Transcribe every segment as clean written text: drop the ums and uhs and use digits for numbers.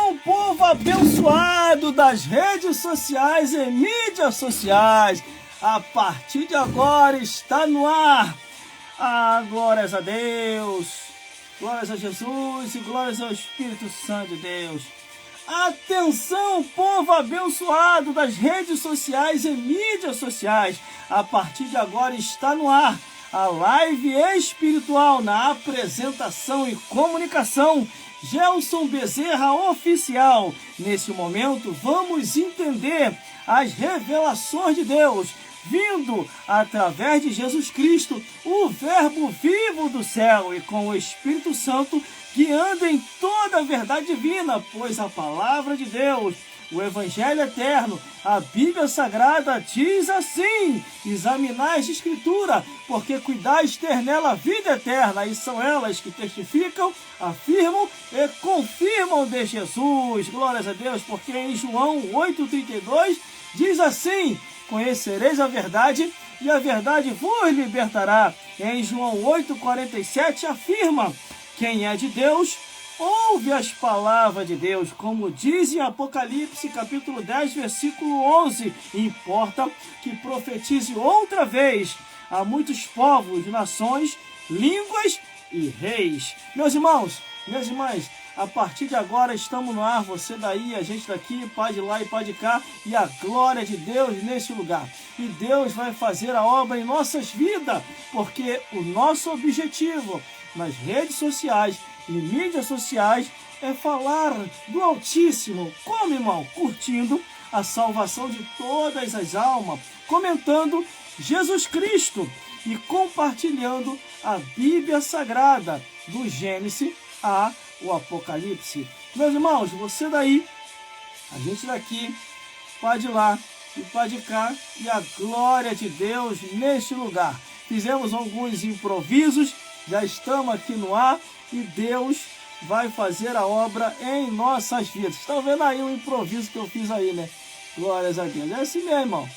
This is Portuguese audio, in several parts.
Atenção, povo abençoado das redes sociais e mídias sociais. A partir de agora está no ar. Glórias a Deus, glórias a Jesus e glórias ao Espírito Santo de Deus. Atenção, povo abençoado das redes sociais e mídias sociais. A partir de agora está no ar a live espiritual na apresentação e comunicação Gelson Bezerra Oficial. Nesse momento vamos entender as revelações de Deus vindo através de Jesus Cristo, o Verbo vivo do céu, e com o Espírito Santo guiando em toda a verdade divina, pois a palavra de Deus, o Evangelho eterno, a Bíblia Sagrada diz assim: examinai a Escritura, porque cuidais ter nela a vida eterna, e são elas que testificam, afirmam e confirmam de Jesus. Glórias a Deus, porque em João 8,32 diz assim: conhecereis a verdade, e a verdade vos libertará. Em João 8,47 afirma: quem é de Deus, ouve as palavras de Deus, como diz em Apocalipse capítulo 10, versículo 11. Importa que profetize outra vez a muitos povos, nações, línguas e reis. Meus irmãos, minhas irmãs, a partir de agora estamos no ar, você daí, a gente daqui, pá de lá e pá de cá, e a glória de Deus nesse lugar. E Deus vai fazer a obra em nossas vidas, porque o nosso objetivo nas redes sociais e mídias sociais é falar do Altíssimo. Como, irmão? Curtindo a salvação de todas as almas, comentando Jesus Cristo e compartilhando a Bíblia Sagrada, do Gênesis a o Apocalipse. Meus irmãos, você daí, a gente daqui, pá de lá e pá de cá, e a glória de Deus neste lugar. Fizemos alguns improvisos, já estamos aqui no ar, e Deus vai fazer a obra em nossas vidas. Estão vendo aí o improviso que eu fiz aí, né? Glórias a Deus. É assim mesmo, irmão.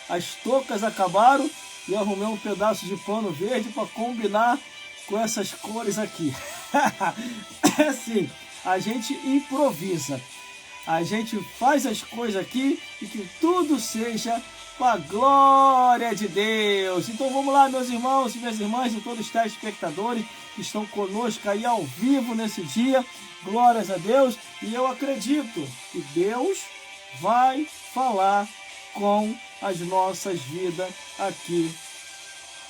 As toucas acabaram e eu arrumei um pedaço de pano verde para combinar com essas cores aqui. É assim, a gente improvisa. A gente faz as coisas aqui e que tudo seja para a glória de Deus. Então vamos lá, meus irmãos e minhas irmãs e todos os telespectadores que estão conosco aí ao vivo nesse dia. Glórias a Deus. E eu acredito que Deus vai falar com as nossas vidas aqui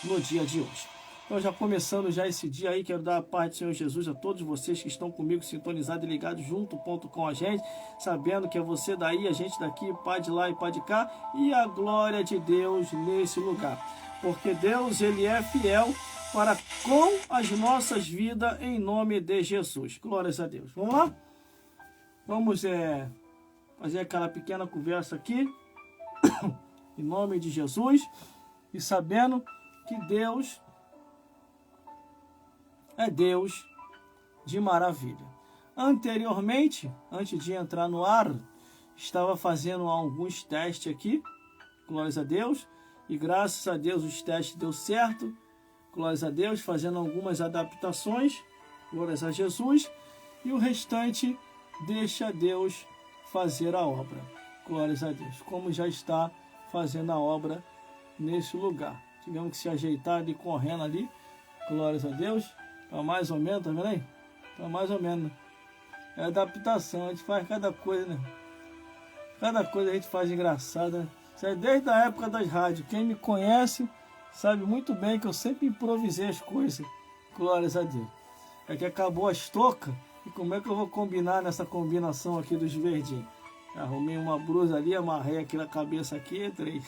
no dia de hoje. Então, já começando já esse dia aí, quero dar a paz do Senhor Jesus a todos vocês que estão comigo sintonizados e ligados junto com a gente, sabendo que é você daí, a gente daqui, pá de lá e pá de cá, e a glória de Deus nesse lugar. Porque Deus, Ele é fiel para com as nossas vidas em nome de Jesus. Glórias a Deus. Vamos lá? Vamos fazer aquela pequena conversa aqui, em nome de Jesus, e sabendo que Deus é Deus de maravilha. Anteriormente, antes de entrar no ar, estava fazendo alguns testes aqui, glórias a Deus, e graças a Deus os testes deu certo, glórias a Deus, fazendo algumas adaptações, glórias a Jesus, e o restante deixa Deus fazer a obra, glórias a Deus, como já está fazendo a obra nesse lugar. Tivemos que se ajeitar ali, correndo ali, glórias a Deus. Tá mais ou menos, tá vendo aí? Tá mais ou menos. É adaptação, a gente faz cada coisa, né? Cada coisa a gente faz engraçada, né? Isso é desde a época das rádios. Quem me conhece sabe muito bem que eu sempre improvisei as coisas. Glórias a Deus. É que acabou as toucas, e como é que eu vou combinar nessa combinação aqui dos verdinhos? Arrumei uma blusa ali, amarrei aqui na cabeça aqui, entrei.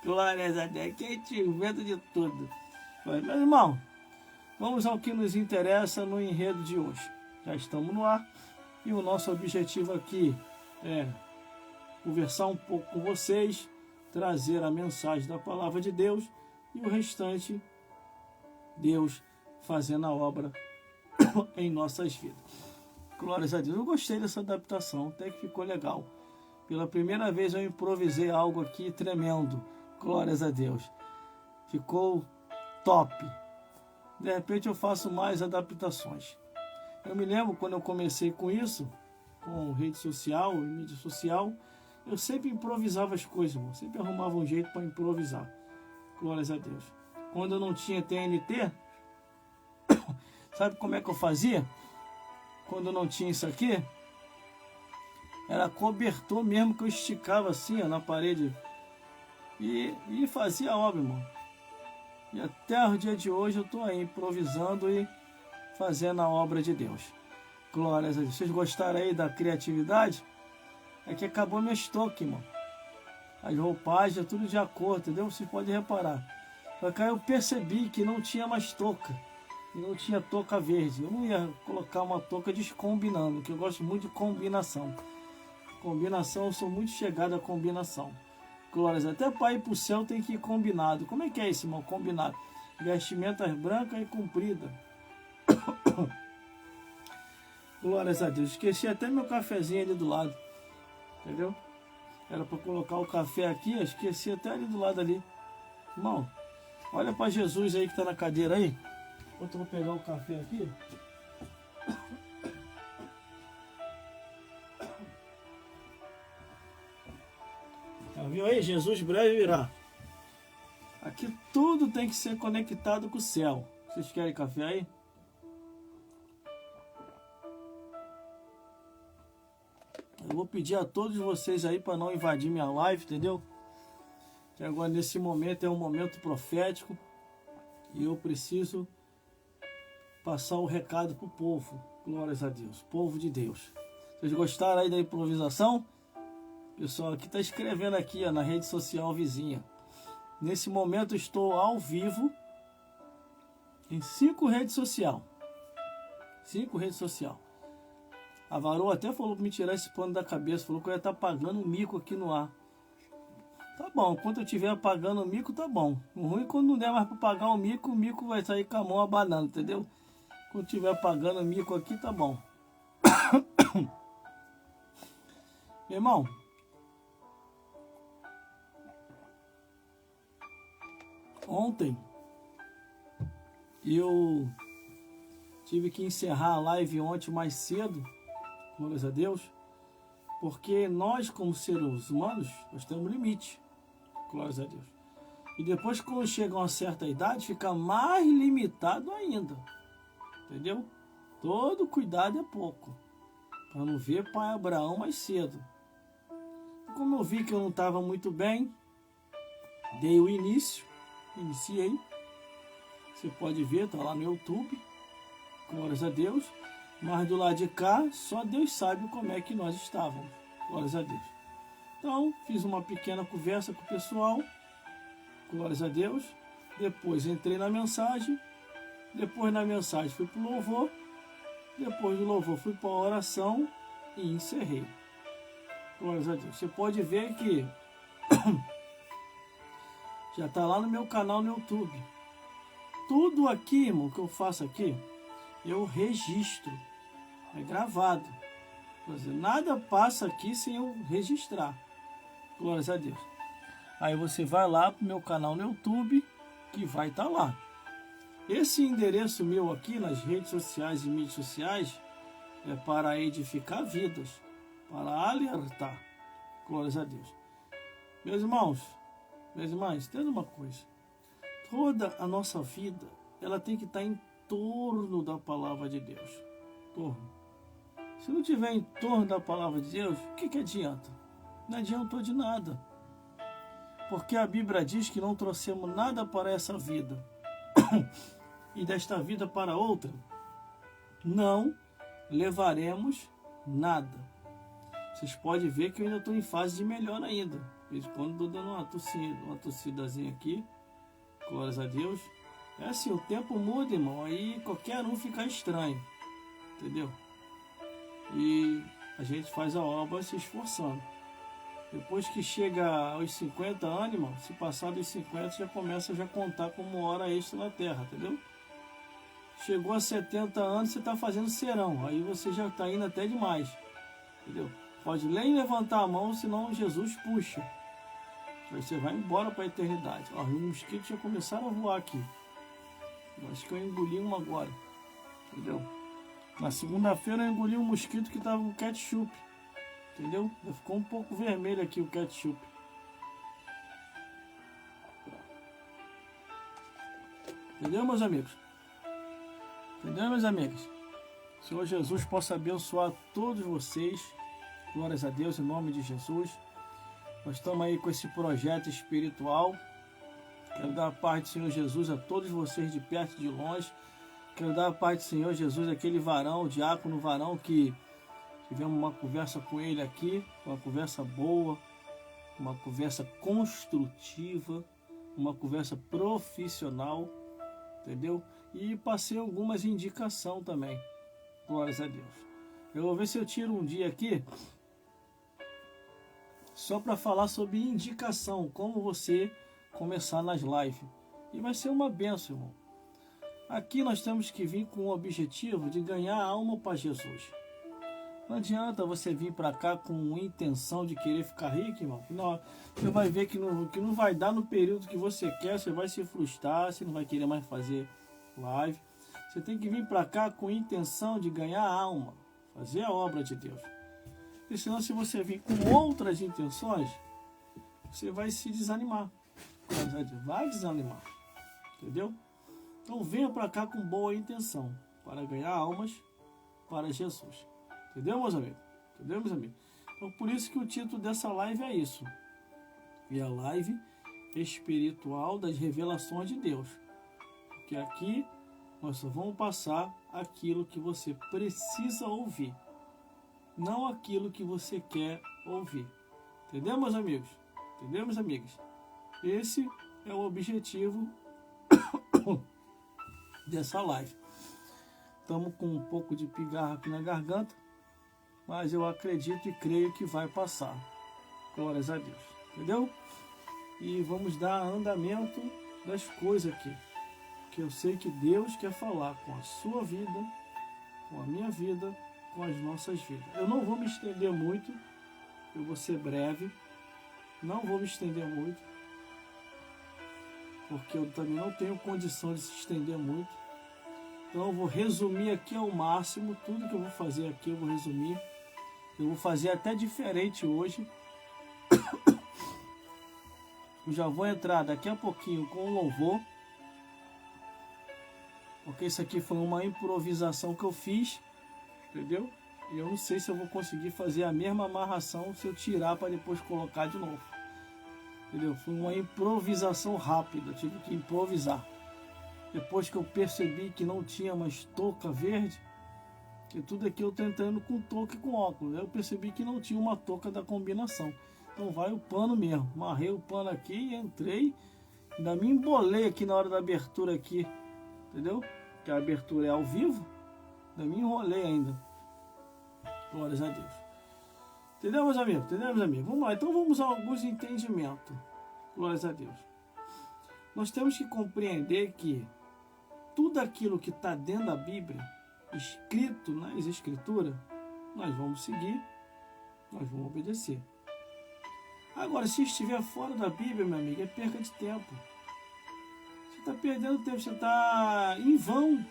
Glórias a Deus. Quem te inventa de tudo. Mas, meu irmão, vamos ao que nos interessa no enredo de hoje. Já estamos no ar e o nosso objetivo aqui é conversar um pouco com vocês, trazer a mensagem da palavra de Deus e o restante, Deus fazendo a obra em nossas vidas. Glórias a Deus. Eu gostei dessa adaptação, até que ficou legal. Pela primeira vez eu improvisei algo aqui tremendo. Glórias a Deus. Ficou top. De repente eu faço mais adaptações. Eu me lembro quando eu comecei com isso, com rede social, mídia social, eu sempre improvisava as coisas, irmão. Sempre arrumava um jeito para improvisar. Glórias a Deus. Quando eu não tinha TNT, sabe como é que eu fazia? Quando eu não tinha isso aqui, era cobertor mesmo que eu esticava assim, ó, na parede e fazia a obra, irmão. E até o dia de hoje eu estou aí improvisando e fazendo a obra de Deus. Glórias a Deus. Vocês gostaram aí da criatividade? É que acabou meu estoque, irmão. As roupagens, é tudo de acordo, entendeu? Vocês podem reparar. Só que aí eu percebi que não tinha mais touca. E não tinha touca verde. Eu não ia colocar uma touca descombinando, porque eu gosto muito de combinação. Combinação, eu sou muito chegado a combinação. Glórias, até para ir para o céu tem que ir combinado. Como é que é isso, irmão? Combinado. Vestimentas brancas e compridas. Glórias a Deus. Esqueci até meu cafezinho ali do lado. Entendeu? Era para colocar o café aqui, eu esqueci até ali do lado ali. Irmão, olha para Jesus aí que está na cadeira aí. Enquanto eu vou pegar o café aqui. Já viu aí? Jesus breve virá. Aqui tudo tem que ser conectado com o céu. Vocês querem café aí? Eu vou pedir a todos vocês aí para não invadir minha live, entendeu? Que agora nesse momento é um momento profético e eu preciso passar o recado pro povo. Glórias a Deus, povo de Deus. Vocês gostaram aí da improvisação? O pessoal aqui está escrevendo aqui, ó, na rede social vizinha. Nesse momento estou ao vivo em 5 redes sociais. 5 redes sociais. A Varô até falou para me tirar esse pano da cabeça. Falou que eu ia estar pagando mico aqui no ar. Tá bom, enquanto eu estiver pagando o mico, tá bom. O ruim é quando não der mais para pagar o mico vai sair com a mão abanando, entendeu? Quando estiver pagando o mico aqui, tá bom. Meu irmão, ontem eu tive que encerrar a live ontem mais cedo, glórias a Deus, porque nós como seres humanos, nós temos um limite, glórias a Deus. E depois quando chega a uma certa idade, fica mais limitado ainda, entendeu? Todo cuidado é pouco, para não ver pai Abraão mais cedo. Como eu vi que eu não estava muito bem, dei o iniciei. Você pode ver, tá lá no YouTube, glórias a Deus. Mas do lado de cá, só Deus sabe como é que nós estávamos, glórias a Deus. Então, fiz uma pequena conversa com o pessoal, glórias a Deus. Depois entrei na mensagem, depois na mensagem fui para o louvor, depois do louvor fui para a oração e encerrei. Glórias a Deus. Você pode ver que já está lá no meu canal no YouTube. Tudo aqui, irmão, que eu faço aqui, eu registro. É gravado. Quer dizer, nada passa aqui sem eu registrar. Glórias a Deus. Aí você vai lá pro meu canal no YouTube, que vai estar lá. Esse endereço meu aqui nas redes sociais e mídias sociais é para edificar vidas, para alertar. Glórias a Deus. Meus irmãos, minhas irmãs, entenda uma coisa. Toda a nossa vida, ela tem que estar em torno da palavra de Deus. Torno. Se não tiver em torno da palavra de Deus, o que adianta? Não adiantou de nada. Porque a Bíblia diz que não trouxemos nada para essa vida e desta vida para outra, não levaremos nada. Vocês podem ver que eu ainda estou em fase de melhor ainda. De vez em quando estou dando uma tossidazinha aqui. Glórias a Deus. É assim, o tempo muda, irmão. Aí qualquer um fica estranho. Entendeu? E a gente faz a obra se esforçando. Depois que chega aos 50 anos, irmão, se passar dos 50, já começa a contar como hora extra na terra, entendeu? Chegou a 70 anos, você está fazendo serão. Aí você já está indo até demais. Entendeu? Pode nem levantar a mão, senão Jesus puxa. Aí você vai embora para a eternidade. Ó, os mosquitos já começaram a voar aqui. Eu acho que eu engoli uma agora. Entendeu? Na segunda-feira eu engoli um mosquito que tava com ketchup. Entendeu? Ficou um pouco vermelho aqui o ketchup. Entendeu, meus amigos? Entendeu, meus amigos? Senhor Jesus possa abençoar todos vocês. Glórias a Deus, em nome de Jesus. Nós estamos aí com esse projeto espiritual. Quero dar a paz do Senhor Jesus a todos vocês de perto e de longe. Quero dar a paz do Senhor Jesus àquele varão, o diácono varão, que tivemos uma conversa com ele aqui, uma conversa boa, uma conversa construtiva, uma conversa profissional, entendeu? E passei algumas indicações também. Glórias a Deus. Eu vou ver se eu tiro um dia aqui só para falar sobre indicação, como você começar nas lives. E vai ser uma benção, irmão. Aqui nós temos que vir com o objetivo de ganhar a alma para Jesus. Não adianta você vir para cá com intenção de querer ficar rico, irmão. Não, você vai ver que não vai dar no período que você quer, você vai se frustrar, você não vai querer mais fazer live. Você tem que vir para cá com intenção de ganhar a alma, fazer a obra de Deus. Porque senão, se você vir com outras intenções, você vai se desanimar. Vai desanimar. Entendeu? Então venha para cá com boa intenção, para ganhar almas para Jesus. Entendeu, meus amigos? Entendeu, meus amigos? Então por isso que o título dessa live é isso. É a live espiritual das revelações de Deus. Porque aqui nós só vamos passar aquilo que você precisa ouvir, não aquilo que você quer ouvir. Entendeu, meus amigos? Entendeu, meus amigos? Esse é o objetivo dessa live. Estamos com um pouco de pigarro aqui na garganta, mas eu acredito e creio que vai passar. Glórias a Deus. Entendeu? E vamos dar andamento das coisas aqui, que eu sei que Deus quer falar com a sua vida, com a minha vida, com as nossas vidas. Eu não vou me estender muito, eu vou ser breve, não vou me estender muito, porque eu também não tenho condição de se estender muito. Então eu vou resumir aqui ao máximo, tudo que eu vou fazer aqui eu vou resumir. Eu vou fazer até diferente hoje. Eu já vou entrar daqui a pouquinho com o louvor, porque isso aqui foi uma improvisação que eu fiz, entendeu? E eu não sei se eu vou conseguir fazer a mesma amarração se eu tirar para depois colocar de novo. Entendeu? Foi uma improvisação rápida, eu tive que improvisar. Depois que eu percebi que não tinha mais touca verde, que tudo aqui eu tô entrando com touca e com óculos, eu percebi que não tinha uma touca da combinação. Então vai o pano mesmo, amarrei o pano aqui, entrei, ainda me embolei aqui na hora da abertura aqui, entendeu? Que a abertura é ao vivo, ainda me enrolei ainda. Glórias a Deus. Entendeu, meus amigos? Entendeu, meus amigos? Vamos lá, então vamos a alguns entendimentos. Glórias a Deus. Nós temos que compreender que tudo aquilo que está dentro da Bíblia, escrito nas Escrituras, nós vamos seguir, nós vamos obedecer. Agora, se estiver fora da Bíblia, meu amigo, é perca de tempo. Você está perdendo tempo, você está em vão,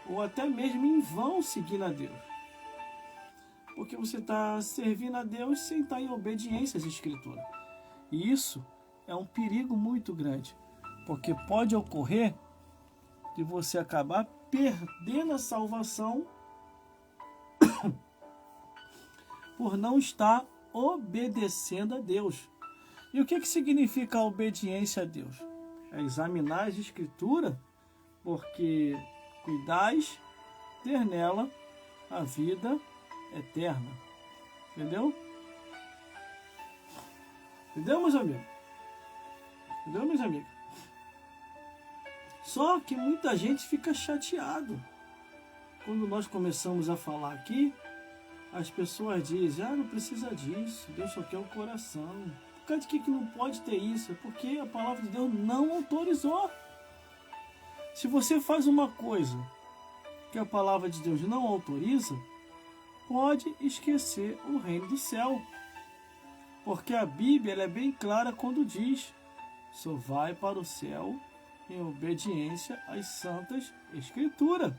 ou até mesmo em vão seguindo a Deus. Porque você está servindo a Deus sem estar em obediência às Escrituras. E isso é um perigo muito grande, porque pode ocorrer de você acabar perdendo a salvação por não estar obedecendo a Deus. E o que significa a obediência a Deus? É examinar as Escrituras, porque cuidais ter nela a vida eterna. Entendeu? Entendeu, meus amigos? Entendeu, meus amigos? Só que muita gente fica chateado. Quando nós começamos a falar aqui, as pessoas dizem, não precisa disso, Deus só quer o coração. Por causa de que não pode ter isso? Porque a palavra de Deus não autorizou. Se você faz uma coisa que a palavra de Deus não autoriza, pode esquecer o reino do céu. Porque a Bíblia ela é bem clara quando diz, só vai para o céu em obediência às santas Escrituras.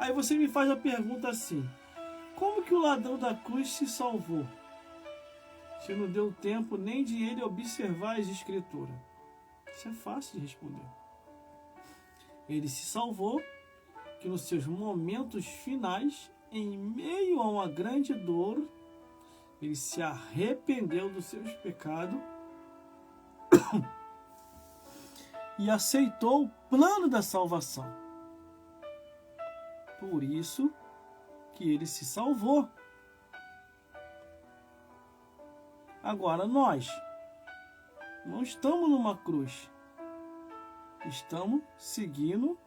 Aí você me faz a pergunta assim: como que o ladrão da cruz se salvou? Se não deu tempo nem de ele observar as escrituras. Isso é fácil de responder. Ele se salvou que nos seus momentos finais, em meio a uma grande dor, ele se arrependeu dos seus pecados e aceitou o plano da salvação. Por isso que ele se salvou. Agora nós não estamos numa cruz. Estamos seguindo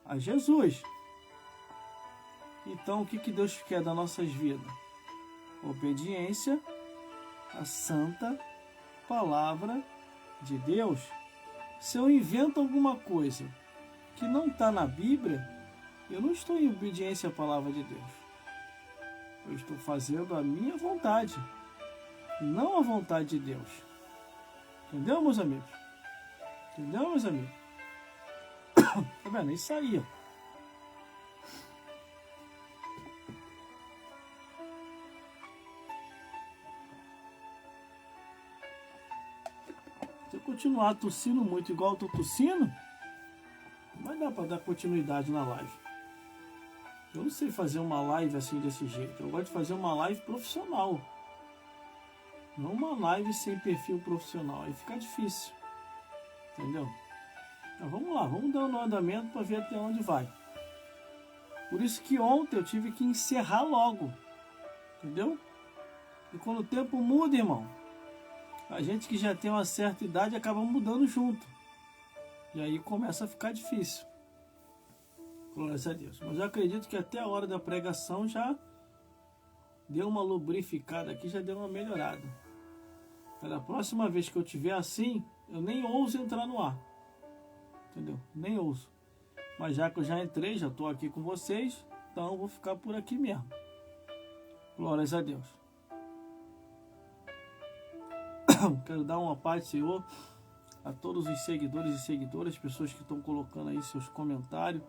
a Jesus. Então o que Deus quer das nossas vidas? Obediência à santa palavra de Deus. Se eu invento alguma coisa que não está na Bíblia, eu não estou em obediência à palavra de Deus. Eu estou fazendo a minha vontade, não a vontade de Deus. Entendeu, meus amigos? Entendeu, meus amigos? Tá vendo? Isso aí, ó. Se eu continuar tossindo muito igual eu tô tossindo, não vai dar para dar continuidade na live. Eu não sei fazer uma live assim desse jeito. Eu gosto de fazer uma live profissional. Não uma live sem perfil profissional. Aí fica difícil. Entendeu? Então vamos lá, vamos dar um andamento para ver até onde vai. Por isso que ontem eu tive que encerrar logo. Entendeu? E quando o tempo muda, irmão, a gente que já tem uma certa idade acaba mudando junto. E aí começa a ficar difícil. Glórias a Deus. Mas eu acredito que até a hora da pregação já deu uma lubrificada aqui, já deu uma melhorada. Para a próxima vez que eu tiver assim, eu nem ouso entrar no ar. Entendeu? Nem ouso. Mas já que eu já entrei, já estou aqui com vocês, então eu vou ficar por aqui mesmo. Glórias a Deus. Quero dar uma paz, Senhor, a todos os seguidores e seguidoras, pessoas que estão colocando aí seus comentários.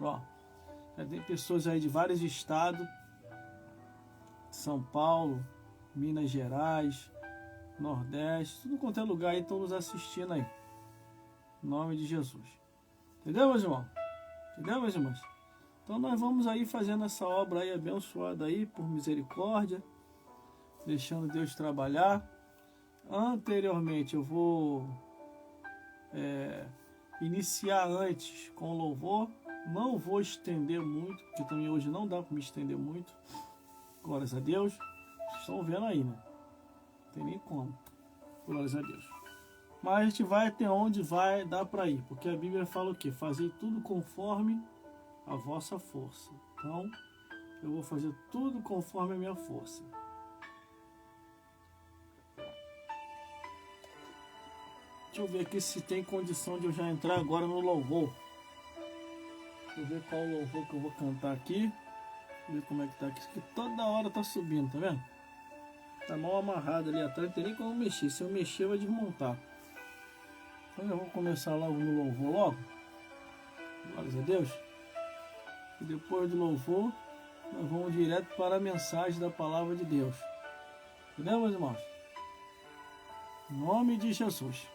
Ó, já tem pessoas aí de vários estados, São Paulo, Minas Gerais, Nordeste, tudo quanto é lugar aí estão nos assistindo aí. Em nome de Jesus. Entendeu, meus irmãos? Entendeu, meus irmãos? Então nós vamos aí fazendo essa obra aí abençoada aí, por misericórdia, deixando Deus trabalhar. Anteriormente eu vou iniciar antes com louvor. Não vou estender muito, porque também hoje não dá para me estender muito. Glórias a Deus. Vocês estão vendo aí, né? Não tem nem como. Glórias a Deus. Mas a gente vai até onde vai dar para ir. Porque a Bíblia fala o quê? Fazer tudo conforme a vossa força. Então, eu vou fazer tudo conforme a minha força. Deixa eu ver aqui se tem condição de eu já entrar agora no louvor. Deixa eu ver qual o louvor que eu vou cantar aqui. Ver como é que tá aqui. Isso aqui toda hora tá subindo, tá vendo? Tá mal amarrado ali atrás, não tem nem como mexer. Se eu mexer, vai desmontar. Então eu vou começar logo no louvor logo. Glórias a Deus. E depois do louvor, nós vamos direto para a mensagem da palavra de Deus. Entendeu, meus irmãos? Em nome de Jesus.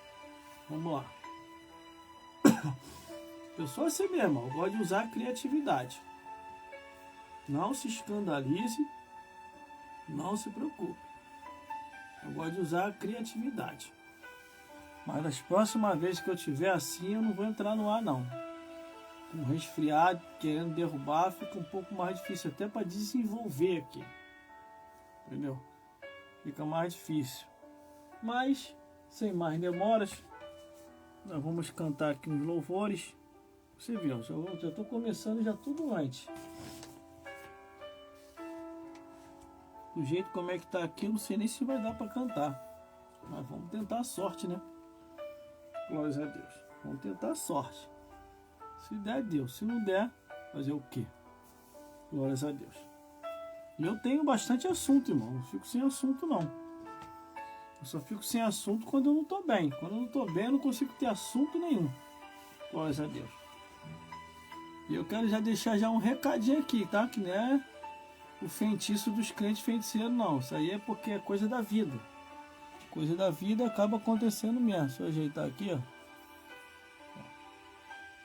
Vamos lá. Eu sou assim mesmo, eu gosto de usar a criatividade. Não se escandalize, não se preocupe. Eu gosto de usar a criatividade. Mas das próximas vezes que eu tiver assim, eu não vou entrar no ar não. Com resfriado, querendo derrubar, fica um pouco mais difícil até para desenvolver aqui. Entendeu? Fica mais difícil. Mas, sem mais demoras, nós vamos cantar aqui uns louvores. Você viu, já estou começando já tudo antes. Do jeito como é que tá aqui, eu não sei nem se vai dar para cantar. Mas vamos tentar a sorte, né? Glórias a Deus. Vamos tentar a sorte. Se der, deu. Se não der, fazer o quê? Glórias a Deus. E eu tenho bastante assunto, irmão. Não fico sem assunto, não. Eu só fico sem assunto quando eu não tô bem. Quando eu não tô bem, eu não consigo ter assunto nenhum. Glórias a Deus. E eu quero já deixar já um recadinho aqui, tá? Que não é o feitiço dos crentes feiticeiros, não. Isso aí é porque é coisa da vida. Coisa da vida acaba acontecendo mesmo. Deixa eu ajeitar aqui, ó.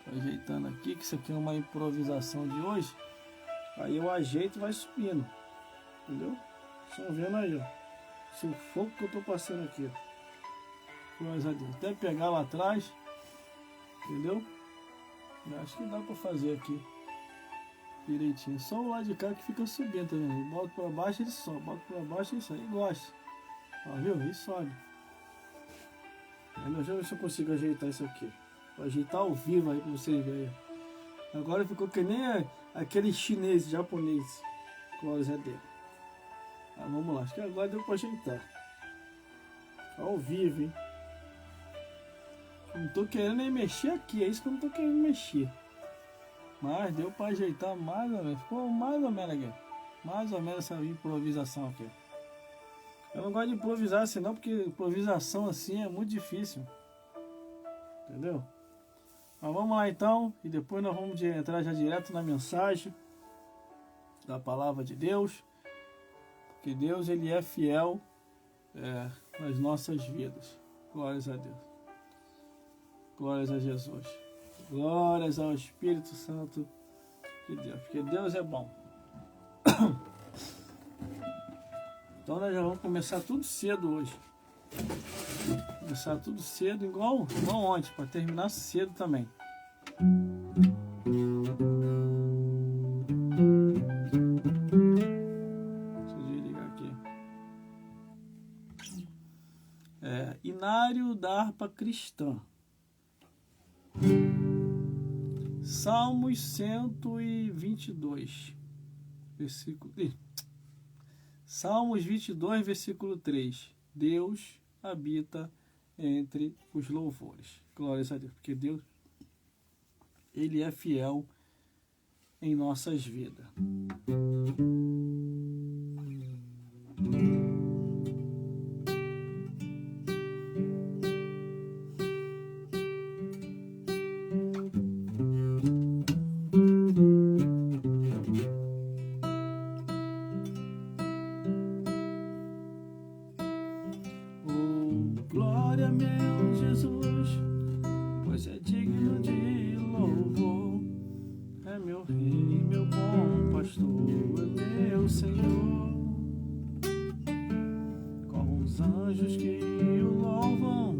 Tô ajeitando aqui, que isso aqui é uma improvisação de hoje. Aí eu ajeito e vai subindo. Entendeu? Estão vendo aí, ó. Sufoco que eu tô passando aqui, ó. Coisa de até pegar lá atrás. Entendeu? Eu acho que dá pra fazer aqui direitinho. Só o lado de cá que fica subindo, tá vendo? Bota pra baixo, ele sobe. Bota pra baixo, ele sobe. Ele gosta. Ó, viu? Ele sobe. Aí, deixa eu ver se eu consigo ajeitar isso aqui. Vou ajeitar ao vivo aí pra vocês verem. Agora ficou que nem aquele chinês, japonês. Glórias a Deus. Ah, vamos lá. Acho que agora deu pra ajeitar. Ao vivo, hein? Não tô querendo nem mexer aqui. É isso que eu não tô querendo mexer. Mas deu pra ajeitar mais ou menos. Ficou mais ou menos aqui. Mais ou menos essa improvisação aqui. Eu não gosto de improvisar assim não, porque improvisação assim é muito difícil. Entendeu? Mas vamos lá então. E depois nós vamos entrar já direto na mensagem da palavra de Deus. Porque Deus, ele é fiel nas nossas vidas. Glórias a Deus. Glórias a Jesus. Glórias ao Espírito Santo de Deus. Porque Deus é bom. Então nós já vamos começar tudo cedo hoje. Começar tudo cedo, igual ontem, para terminar cedo também. Deixa eu desligar aqui. Inário da harpa cristã. Salmos 122, versículo... Salmos 22, versículo 3. Deus habita entre os louvores. Glórias a Deus, porque Deus, ele é fiel em nossas vidas. Glória, meu Jesus, pois é digno de louvor. É meu rei, meu bom pastor, é meu Senhor. Com os anjos que o louvam,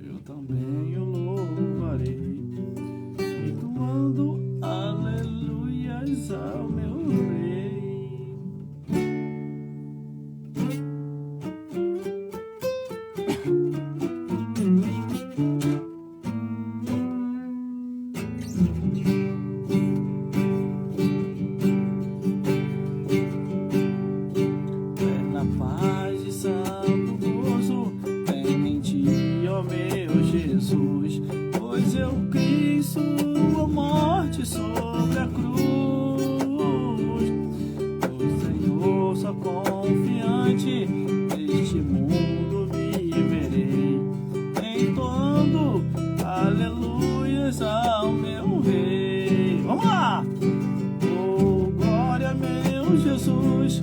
eu também o louvarei, entoando aleluias ao meu rei. Jesus, pois eu criei sua morte sobre a cruz. O Senhor, só confiante, neste mundo viverei, entoando aleluias ao meu rei. Vamos lá! Oh, glória, meu Jesus,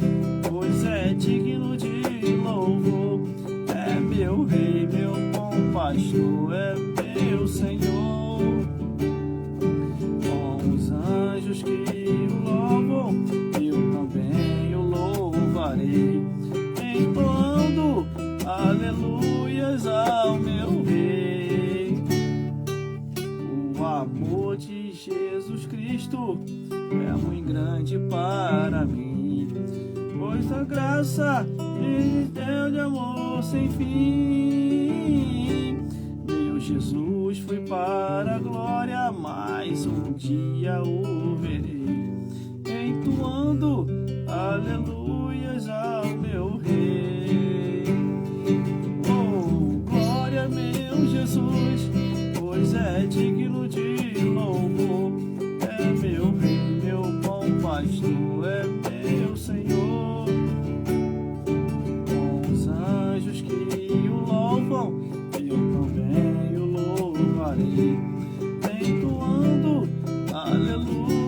pois é digno de louvor. É meu rei, meu bom pastor, é meu Senhor. Com os anjos que o louvam, eu também o louvarei, entoando aleluias ao meu rei. O amor de Jesus Cristo é muito grande para mim, pois a graça me deu de amor sem fim. Meu Jesus foi para a glória, mais um dia o verei, entoando aleluias ao meu rei. Oh, glória, meu Jesus, pois é digno de louvor. É meu rei, meu bom pastor, é meu Senhor. Com os anjos que o louvam, eu também o louvarei, entoando aleluia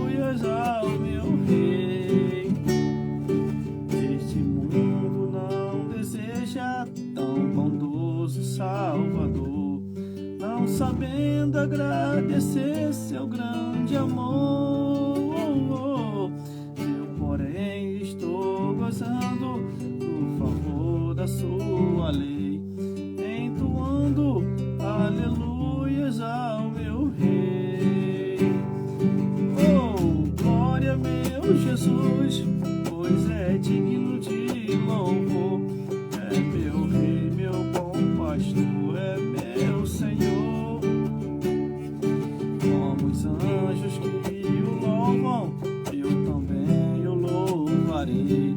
sabendo agradecer seu grande amor. Eu, porém, estou gozando do favor da sua lei, entoando aleluias ao meu Rei. Oh, glória, meu Jesus, pois é digno de louvor. É meu Rei, meu bom pastor, é meu Senhor. Como os anjos que o louvam, eu também o louvarei,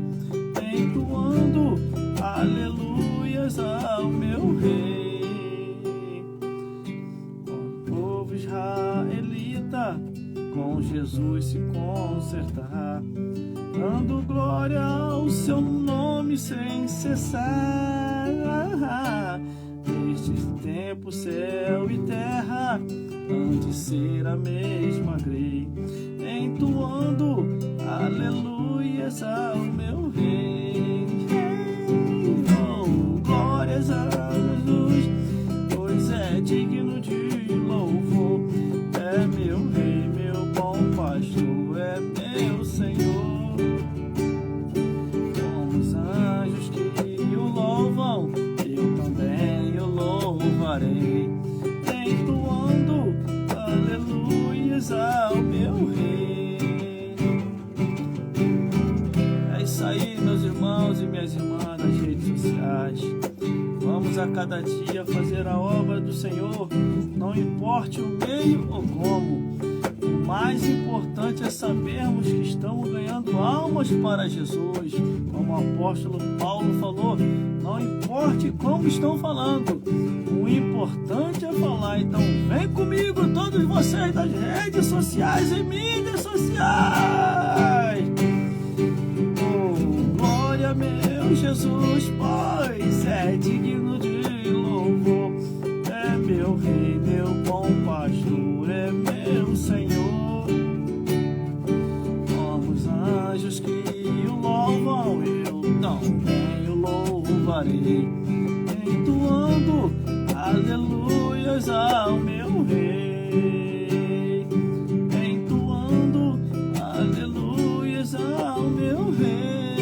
entoando aleluias ao meu Rei. O povo israelita com Jesus se consertar, dando glória ao seu nome sem cessar. Neste tempo, céu e terra hão de ser a mesma grei, entoando aleluias ao meu Rei. Oh, glórias a Jesus, pois é digno de louvor. É meu Rei, meu bom pastor, é meu Senhor. Como os anjos que o louvam, eu também o louvarei, entoando aleluias ao meu Rei. É isso aí, meus irmãos e minhas irmãs nas redes sociais. Vamos a cada dia fazer a obra do Senhor, não importe o meio ou como. O mais importante é sabermos que estamos ganhando almas para Jesus. Como o apóstolo Paulo falou, não importe como estão falando, o importante é falar. Então vem comigo, todos vocês das redes sociais e mídias sociais. Oh, glória, meu Jesus, pois é digno de louvor. É meu Rei, meu bom pastor, é meu Senhor. Como os anjos que o louvam, eu também o louvarei, entoando aleluias ao meu Rei, entoando aleluias ao meu Rei,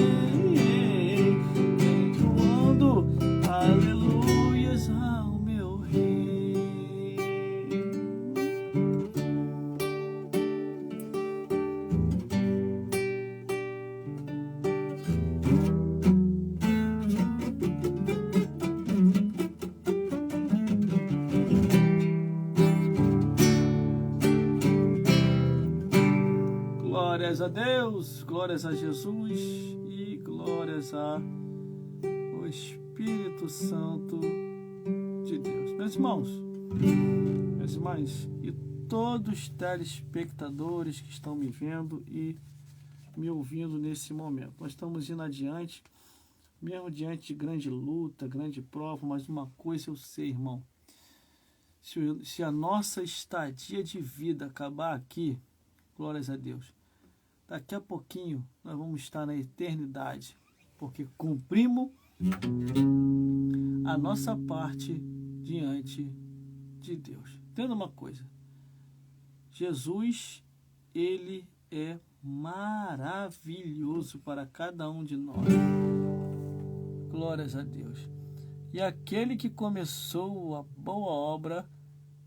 entoando aleluias ao meu Rei. Glórias a Deus, glórias a Jesus e glórias ao Espírito Santo de Deus. Meus irmãos, minhas irmãs e todos os telespectadores que estão me vendo e me ouvindo nesse momento. Nós estamos indo adiante, mesmo diante de grande luta, grande prova, mas uma coisa eu sei, irmão. Se a nossa estadia de vida acabar aqui, glórias a Deus, daqui a pouquinho nós vamos estar na eternidade, porque cumprimos a nossa parte diante de Deus. Entenda uma coisa, Jesus, ele é maravilhoso para cada um de nós. Glórias a Deus. E aquele que começou a boa obra,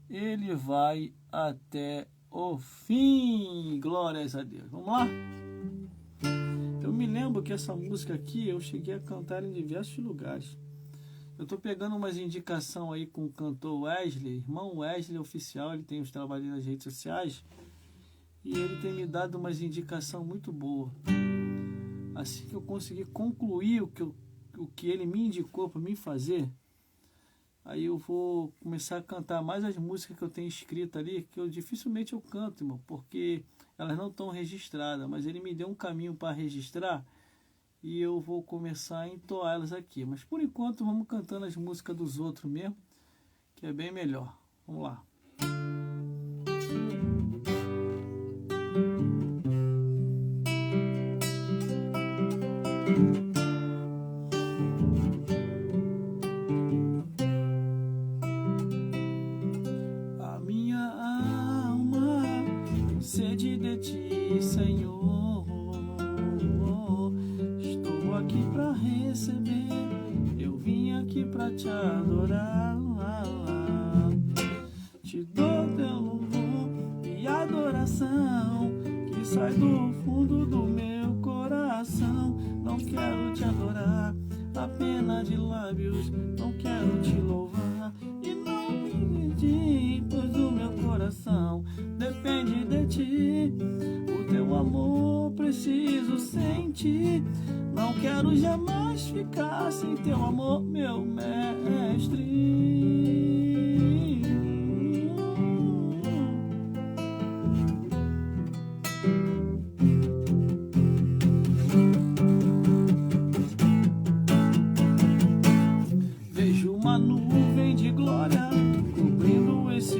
ele vai até o fim. Glórias a Deus. Vamos lá? Eu me lembro que essa música aqui eu cheguei a cantar em diversos lugares. Eu estou pegando umas indicações aí com o cantor Wesley, irmão Wesley Oficial, ele tem os trabalhos nas redes sociais e ele tem me dado umas indicações muito boas. Assim que eu conseguir concluir o que ele me indicou para mim fazer, aí eu vou começar a cantar mais as músicas que eu tenho escrito ali, que eu dificilmente eu canto, irmão, porque elas não estão registradas, mas ele me deu um caminho para registrar e eu vou começar a entoar elas aqui. Mas por enquanto vamos cantando as músicas dos outros mesmo, que é bem melhor. Vamos lá. depende de ti, Senhor. Estou aqui para receber, eu vim aqui para te adorar. Te dou teu louvor e adoração que sai do fundo do meu coração. Não quero te adorar apenas de lábios, não quero te louvar e não me pedir, pois o meu coração depende de ti. O teu amor preciso sentir, não quero jamais ficar sem teu amor, meu mestre. Vejo uma nuvem de glória cobrindo esse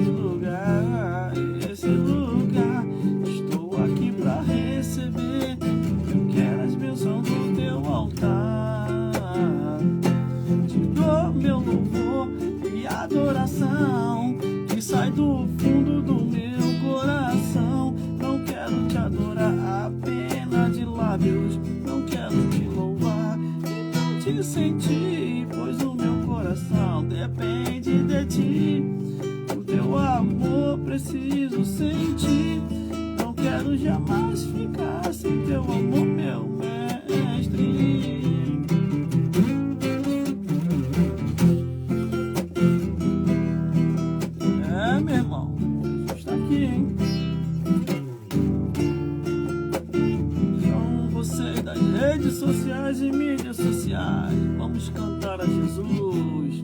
lugar, esse lugar. Estou aqui para receber, eu quero as bênçãos do teu altar. Te dou meu louvor e adoração que sai do fundo do meu coração. Não quero te adorar apenas de lábios, não quero te louvar e não te sentir, pois o meu coração depende de ti. O teu amor preciso sentir, não quero jamais ficar sem teu amor, meu mestre. É, meu irmão, Jesus está aqui, hein? São vocês das redes sociais e mídias sociais, vamos cantar a Jesus.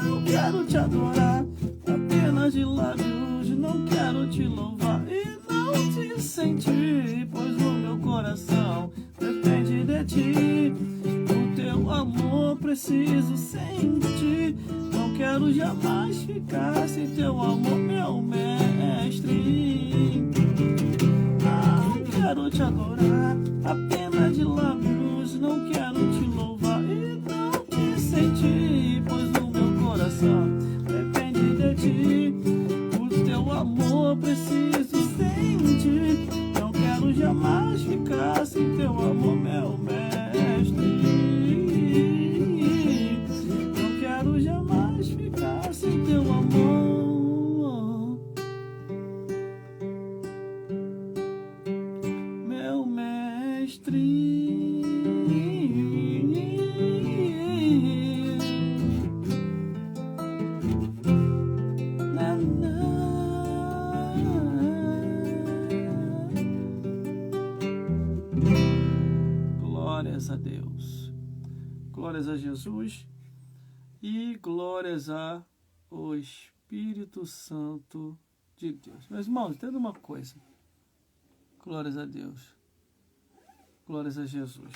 Não quero te adorar apenas de lábios, não quero te louvar e não te sentir, pois o meu coração depende de ti. O teu amor preciso sentir, não quero jamais ficar sem teu amor, meu mestre. Não quero te adorar apenas de lábios, não quero te louvar e não te sentir, pois o meu coração depende de ti. O teu amor preciso sentir, não quero jamais ficar sem teu amor, meu mestre. Não quero jamais ficar sem teu amor, meu mestre. Glórias a Deus, glórias a Jesus e glórias ao Espírito Santo de Deus. Meus irmãos, entenda uma coisa. Glórias a Deus, glórias a Jesus.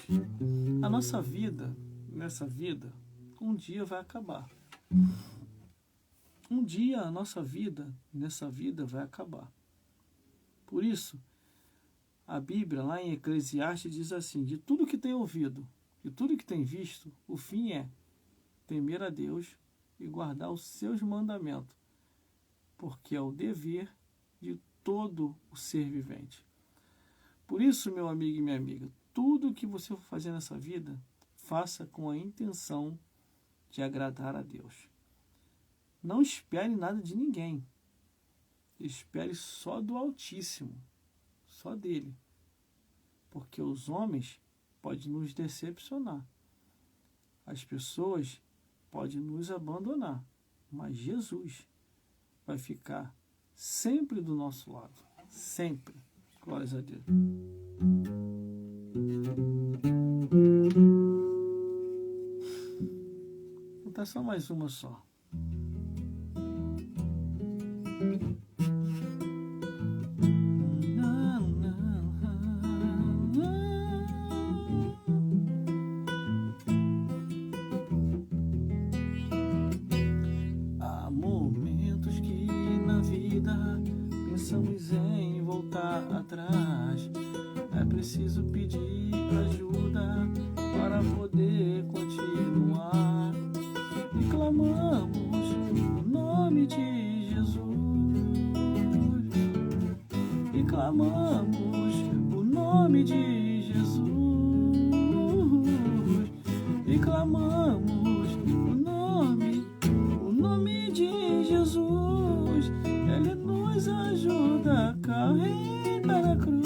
A nossa vida, nessa vida, um dia vai acabar. Um dia a nossa vida, nessa vida, vai acabar. Por isso, a Bíblia, lá em Eclesiastes, diz assim: de tudo que tem ouvido e tudo que tem visto, o fim é temer a Deus e guardar os seus mandamentos, porque é o dever de todo o ser vivente. Por isso, meu amigo e minha amiga, tudo que você for fazer nessa vida, faça com a intenção de agradar a Deus. Não espere nada de ninguém. Espere só do Altíssimo, só dele. Porque os homens podem nos decepcionar. As pessoas podem nos abandonar. Mas Jesus vai ficar sempre do nosso lado. Sempre. Glórias a Deus. Vou cantar só mais uma só. Há momentos que na vida pensamos em voltar atrás. É preciso pedir ajuda para poder continuar. E clamamos o nome de Jesus. de Jesus e clamamos o nome de Jesus. Ele nos ajuda a carregar a cruz.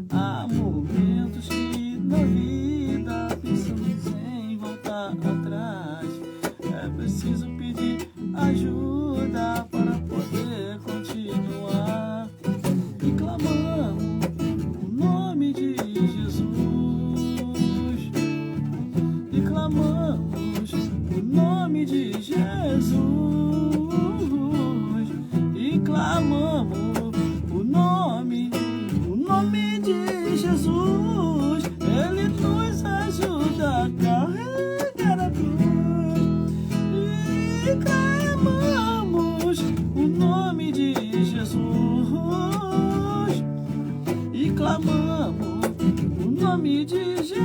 Há momentos que na vida pensamos em voltar atrás. É preciso pedir ajuda para poder continuar. E clamamos o nome de Jesus. E clamamos o nome de Jesus. E clamamos o nome de Jesus. Ele nos ajuda a carregar a cruz. E clamamos o nome de Jesus. E clamamos o nome de Jesus.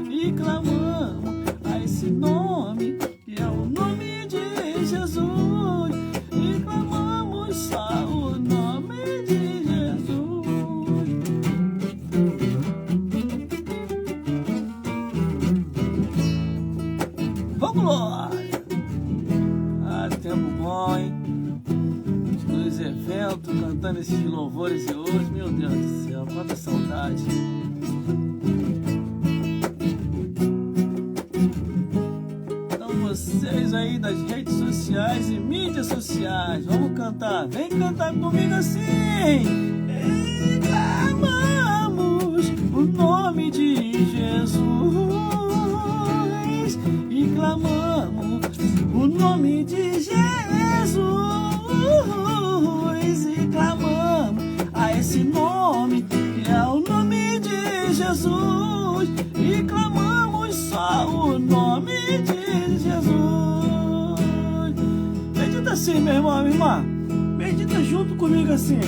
E clamamos a esse nome que é o nome de Jesus. E clamamos só o nome de Jesus. Vamos, glória! Ah, tempo bom, hein? Nos eventos, cantando esses louvores e hoje, meu Deus do céu, quanta saudade. Então vocês aí das redes sociais e mídias sociais, vamos cantar, vem cantar comigo assim. E clamamos o nome de Jesus. E clamamos o nome de Jesus. E clamamos a esse nome que é o nome de Jesus. E clamamos só o nome de Jesus. Medita assim, meu irmão, minha irmã. Medita junto comigo assim.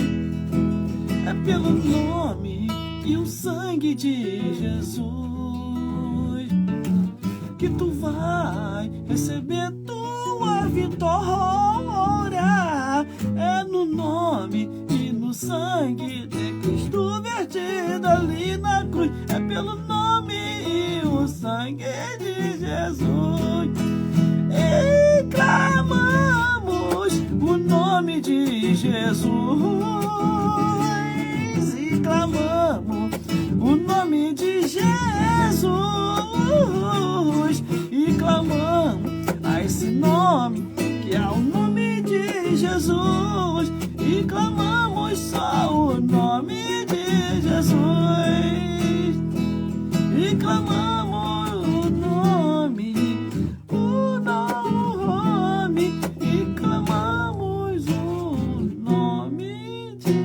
É pelo nome e o sangue de Jesus que tu vai receber tua vitória. É no nome e no sangue de Cristo vertido ali na cruz. É pelo nome e o sangue de Jesus. E clamamos o nome de Jesus. E clamamos o nome de Jesus. E clamamos a esse nome que é o nome de Jesus. E clamamos só o nome de Jesus. E clamamos o nome, e clamamos o nome de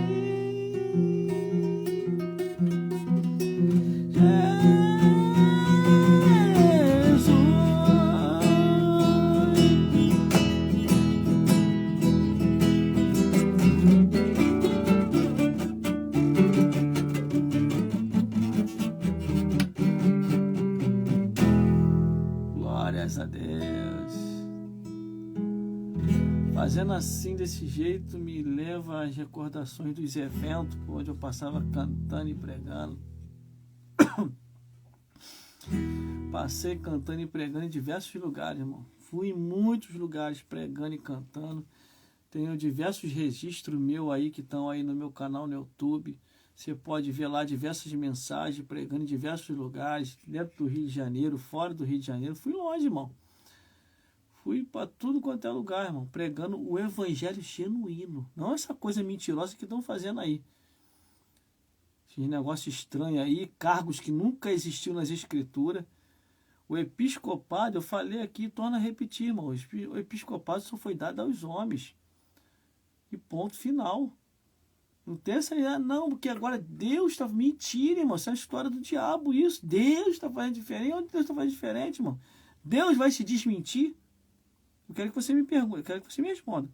Glórias a Deus. Fazendo assim, desse jeito, me leva às recordações dos eventos onde eu passava cantando e pregando. Passei cantando e pregando em diversos lugares, irmão. Fui em muitos lugares pregando e cantando. Tenho diversos registros meus aí que estão aí no meu canal no YouTube. Você pode ver lá diversas mensagens pregando em diversos lugares, dentro do Rio de Janeiro, fora do Rio de Janeiro. Fui longe, irmão. Fui para tudo quanto é lugar, irmão, pregando o evangelho genuíno. Não essa coisa mentirosa que estão fazendo aí. Esse negócio estranho aí, cargos que nunca existiu nas escrituras. O episcopado, eu falei aqui, torna a repetir, irmão. O episcopado só foi dado aos homens. E ponto final. Não tem essa ideia, não, porque agora Deus está... Mentira, irmão. Isso é a história do diabo, isso. Deus está fazendo diferente. Onde Deus está fazendo diferente, irmão? Deus vai se desmentir? Eu quero que você me pergunte, eu quero que você me responda.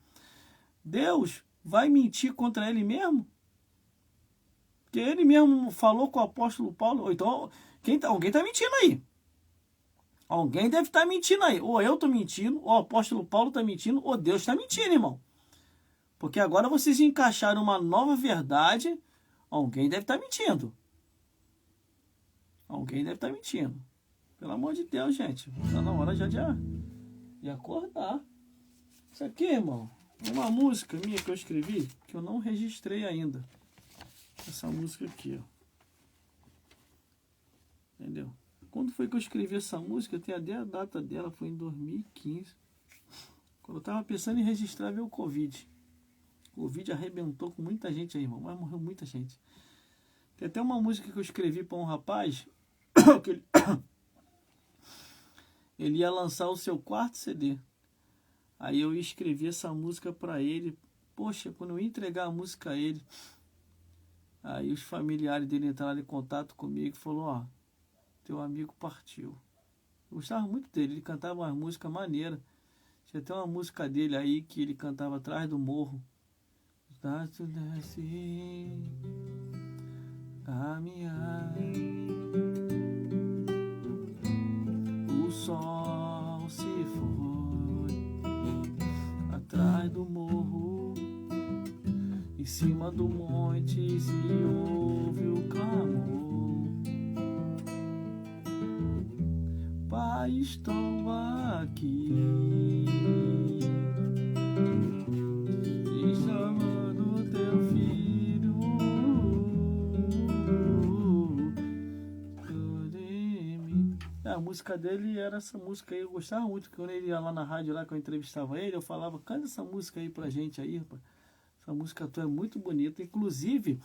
Deus vai mentir contra ele mesmo? Que ele mesmo falou com o apóstolo Paulo. Ou então, alguém está mentindo aí. Alguém deve estar mentindo aí. Ou eu estou mentindo, ou o apóstolo Paulo está mentindo, ou Deus está mentindo, irmão. Porque agora vocês encaixaram uma nova verdade. Alguém deve estar mentindo. Alguém deve estar mentindo. Pelo amor de Deus, gente. Está na hora já de acordar. Isso aqui, irmão, é uma música minha que eu escrevi, que eu não registrei ainda. Essa música aqui, ó. Entendeu? Quando foi que eu escrevi essa música? Tem até a data dela, foi em 2015. Quando eu estava pensando em registrar, veio o Covid. O Covid arrebentou com muita gente aí, irmão. Mas morreu muita gente. Tem até uma música que eu escrevi para um rapaz que ele ia lançar o seu quarto CD. Aí eu escrevi essa música para ele. Poxa, quando eu ia entregar a música a ele, aí os familiares dele entraram em contato comigo e falaram, ó, teu amigo partiu. Eu gostava muito dele, ele cantava uma música maneira. Tinha até uma música dele aí que ele cantava atrás do morro. Caminhar, o sol se foi atrás do morro, em cima do monte se ouve o clamor. Pai, estou aqui, te chamando teu filho. A música dele era essa música aí, eu gostava muito, quando ele ia lá na rádio, lá que eu entrevistava ele, eu falava, canta essa música aí pra gente aí, rapaz. Essa música tua é muito bonita. Inclusive,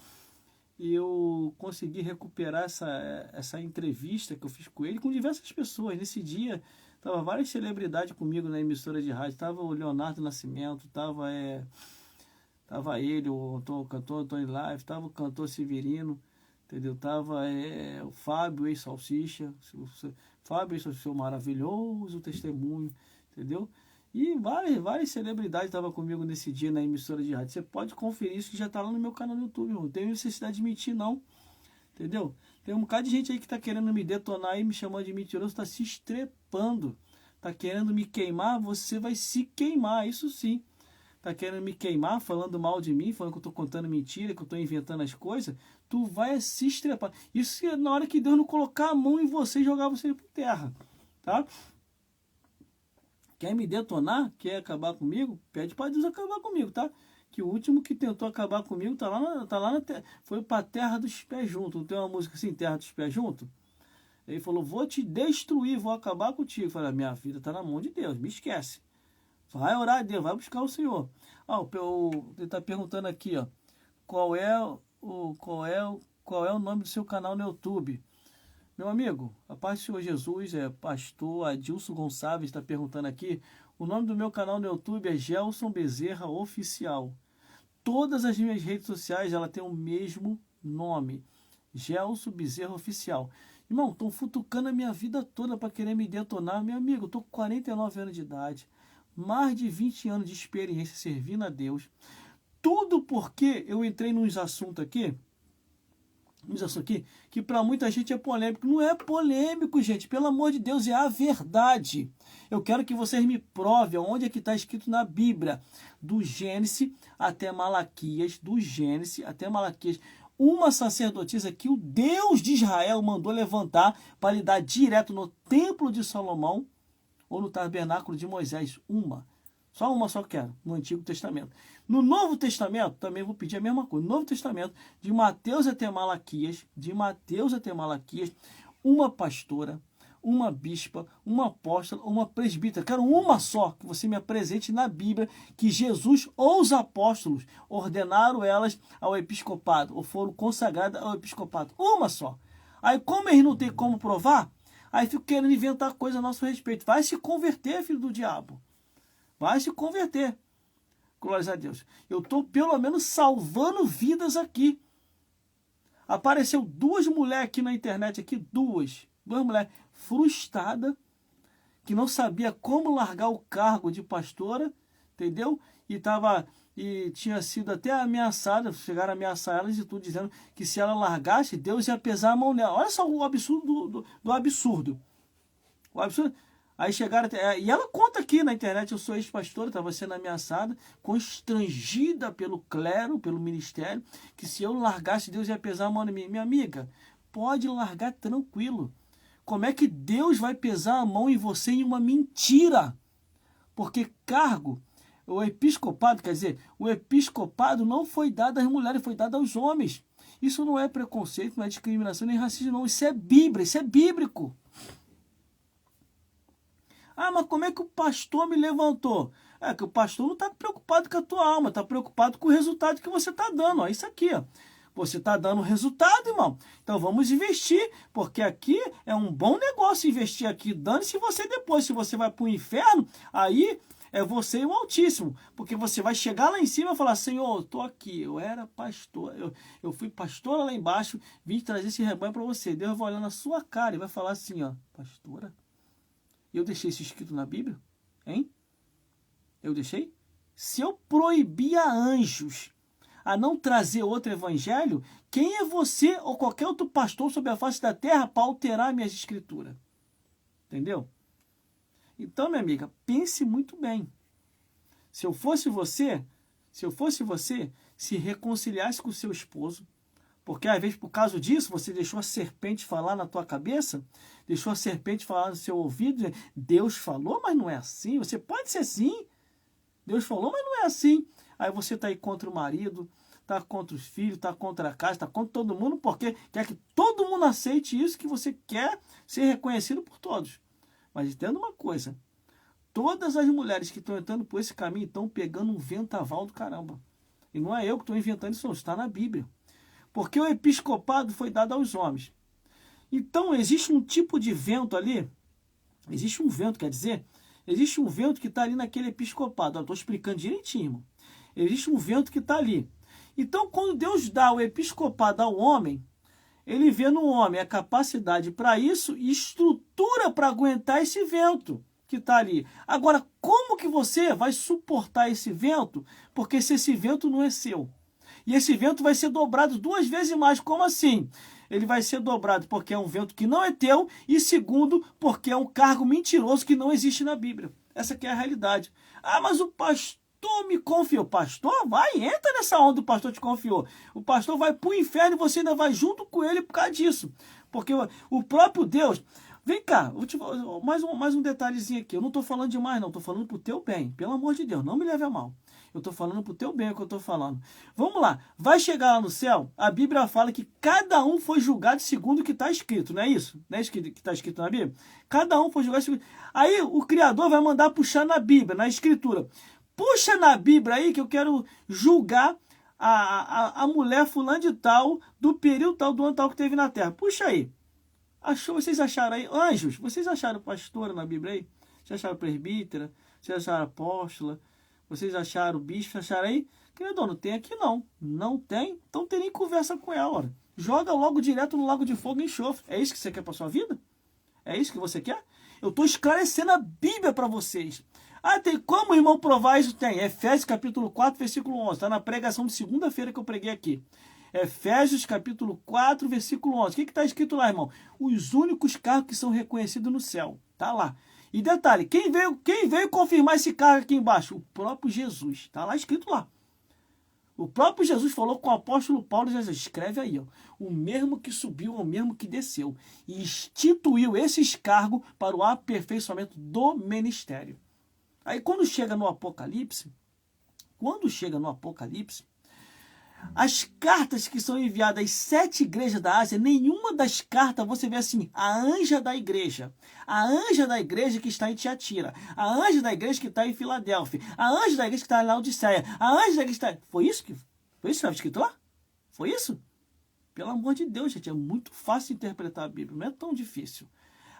eu consegui recuperar essa entrevista que eu fiz com ele, com diversas pessoas. Nesse dia, tava várias celebridades comigo na emissora de rádio. Tava o Leonardo Nascimento, tava ele, o cantor Antônio Live, tava o cantor Severino, entendeu? Tava o Fábio, ex-Salsicha, Fábio, seu maravilhoso testemunho, entendeu? E várias celebridades estavam comigo nesse dia na emissora de rádio. Você pode conferir isso que já está lá no meu canal no YouTube, irmão. Não tem necessidade de mentir, não. Entendeu? Tem um bocado de gente aí que está querendo me detonar e me chamando de mentiroso, está se estrepando. Está querendo me queimar, você vai se queimar, isso sim. Está querendo me queimar, falando mal de mim, falando que eu estou contando mentira, que eu estou inventando as coisas. Tu vai se estrepar. Isso é na hora que Deus não colocar a mão em você e jogar você por terra. Tá? Quer me detonar? Quer acabar comigo? Pede para Deus acabar comigo, tá? Que o último que tentou acabar comigo tá lá na terra. Foi para a terra dos pés juntos. Não tem uma música assim, terra dos pés juntos? Ele falou, vou te destruir, vou acabar contigo. Eu falei, minha vida tá na mão de Deus, me esquece. Vai orar a Deus, vai buscar o Senhor. Ele tá perguntando aqui, ó. Qual é o nome do seu canal no YouTube? Meu amigo, a paz do Senhor Jesus, pastor Adilson Gonçalves está perguntando aqui. O nome do meu canal no YouTube é Gelson Bezerra Oficial. Todas as minhas redes sociais, ela tem o mesmo nome. Gelson Bezerra Oficial. Irmão, estão futucando a minha vida toda para querer me detonar. Meu amigo, eu estou com 49 anos de idade. Mais de 20 anos de experiência servindo a Deus. Tudo porque eu entrei nos assuntos aqui, que para muita gente é polêmico. Não é polêmico, gente. Pelo amor de Deus, é a verdade. Eu quero que vocês me provem onde é que está escrito na Bíblia. Do Gênesis até Malaquias. Do Gênesis até Malaquias. Uma sacerdotisa que o Deus de Israel mandou levantar para lidar direto no templo de Salomão ou no tabernáculo de Moisés. Só uma só quero, no Antigo Testamento. No Novo Testamento, também vou pedir a mesma coisa. No Novo Testamento, de Mateus até Malaquias, uma pastora, uma bispa, uma apóstola, uma presbítera. Quero uma só que você me apresente na Bíblia que Jesus ou os apóstolos ordenaram elas ao episcopado, ou foram consagradas ao episcopado. Uma só. Aí, como eles não têm como provar, aí ficam querendo inventar coisa a nosso respeito. Vai se converter, filho do diabo. Vai se converter. Glórias a Deus. Eu estou, pelo menos, salvando vidas aqui. Apareceu duas mulheres aqui na internet, duas mulheres frustradas, que não sabia como largar o cargo de pastora, entendeu? E tinha sido até ameaçada, chegaram a ameaçar elas e tudo, dizendo que se ela largasse, Deus ia pesar a mão nela. Olha só o absurdo do absurdo. O absurdo. Aí chegaram até, e ela conta aqui na internet, eu sou ex-pastora, estava sendo ameaçada, constrangida pelo clero, pelo ministério, que se eu largasse, Deus ia pesar a mão em mim. Minha amiga, pode largar tranquilo. Como é que Deus vai pesar a mão em você em uma mentira? Porque cargo, o episcopado, quer dizer, o episcopado não foi dado às mulheres, foi dado aos homens. Isso não é preconceito, não é discriminação, nem racismo, não. Isso é Bíblia, isso é bíblico. Ah, mas como é que o pastor me levantou? É que o pastor não está preocupado com a tua alma, está preocupado com o resultado que você está dando. Ó, isso aqui, ó. Você está dando resultado, irmão. Então vamos investir, porque aqui é um bom negócio investir aqui. Dane-se você depois. Se você vai para o inferno, aí é você e o Altíssimo. Porque você vai chegar lá em cima e falar, Senhor, eu estou aqui, eu era pastor, eu fui pastora lá embaixo, vim trazer esse rebanho para você. Deus vai olhar na sua cara e vai falar assim, ó, pastora, eu deixei isso escrito na Bíblia? Hein? Eu deixei? Se eu proibia anjos a não trazer outro evangelho, quem é você ou qualquer outro pastor sobre a face da terra para alterar minhas escrituras? Entendeu? Então, minha amiga, pense muito bem. Se eu fosse você, se reconciliasse com o seu esposo, porque às vezes por causa disso você deixou a serpente falar na tua cabeça, deixou a serpente falar no seu ouvido, Deus falou, mas não é assim, você pode ser assim, Deus falou, mas não é assim. Aí você está aí contra o marido, está contra os filhos, está contra a casa, está contra todo mundo, porque quer que todo mundo aceite isso, que você quer ser reconhecido por todos. Mas entenda uma coisa, todas as mulheres que estão entrando por esse caminho estão pegando um ventaval do caramba. E não é eu que estou inventando isso, não, está na Bíblia. Porque o episcopado foi dado aos homens. Então existe um tipo de vento ali, existe um vento, quer dizer, existe um vento que está ali naquele episcopado. Estou explicando direitinho, irmão. Existe um vento que está ali. Então, quando Deus dá o episcopado ao homem, ele vê no homem a capacidade para isso e estrutura para aguentar esse vento que está ali. Agora, como que você vai suportar esse vento? Porque se esse vento não é seu. E esse vento vai ser dobrado 2 vezes mais. Como assim? Ele vai ser dobrado porque é um vento que não é teu e segundo, porque é um cargo mentiroso que não existe na Bíblia. Essa aqui é a realidade. Ah, mas o pastor me confiou. Pastor, vai, entra nessa onda, o pastor te confiou. O pastor vai para o inferno e você ainda vai junto com ele por causa disso. Porque o próprio Deus... Vem cá, mais um detalhezinho aqui. Eu não estou falando demais, não. Estou falando para o teu bem. Pelo amor de Deus, não me leve a mal. Eu estou falando para o teu bem o que eu estou falando. Vamos lá. Vai chegar lá no céu, a Bíblia fala que cada um foi julgado segundo o que está escrito. Não é isso? Não é isso que está escrito na Bíblia? Cada um foi julgado segundo... Aí o Criador vai mandar puxar na Bíblia, na Escritura. Puxa na Bíblia aí que eu quero julgar a mulher fulana de tal, do período tal, do ano tal que teve na terra. Puxa aí. Vocês acharam aí? Anjos, vocês acharam pastora na Bíblia aí? Vocês acharam presbítera? Vocês acharam apóstola? Vocês acharam bispo? Acharam aí? Querido, não tem aqui não. Não tem? Então tem nem conversa com ela. Ora. Joga logo direto no lago de fogo e enxofre. É isso que você quer para sua vida? É isso que você quer? Eu estou esclarecendo a Bíblia para vocês. Ah, tem como, irmão, provar isso? Tem. Efésios capítulo 4, versículo 11. Está na pregação de segunda-feira que eu preguei aqui. Efésios capítulo 4, versículo 11. O que está escrito lá, irmão? Os únicos cargos que são reconhecidos no céu. Está lá. E detalhe, quem veio confirmar esse cargo aqui embaixo? O próprio Jesus. Está lá escrito lá. O próprio Jesus falou com o apóstolo Paulo e Jesus. Escreve aí, ó. O mesmo que subiu é o mesmo que desceu. E instituiu esses cargos para o aperfeiçoamento do ministério. Aí quando chega no Apocalipse, as cartas que são enviadas às 7 igrejas da Ásia, nenhuma das cartas você vê assim, a anja da igreja que está em Tiatira, a anja da igreja que está em Filadélfia, a anja da igreja que está em Laodiceia, a anja da igreja que está... Foi isso que estava escrito lá? Foi isso? Pelo amor de Deus, gente, é muito fácil interpretar a Bíblia, não é tão difícil.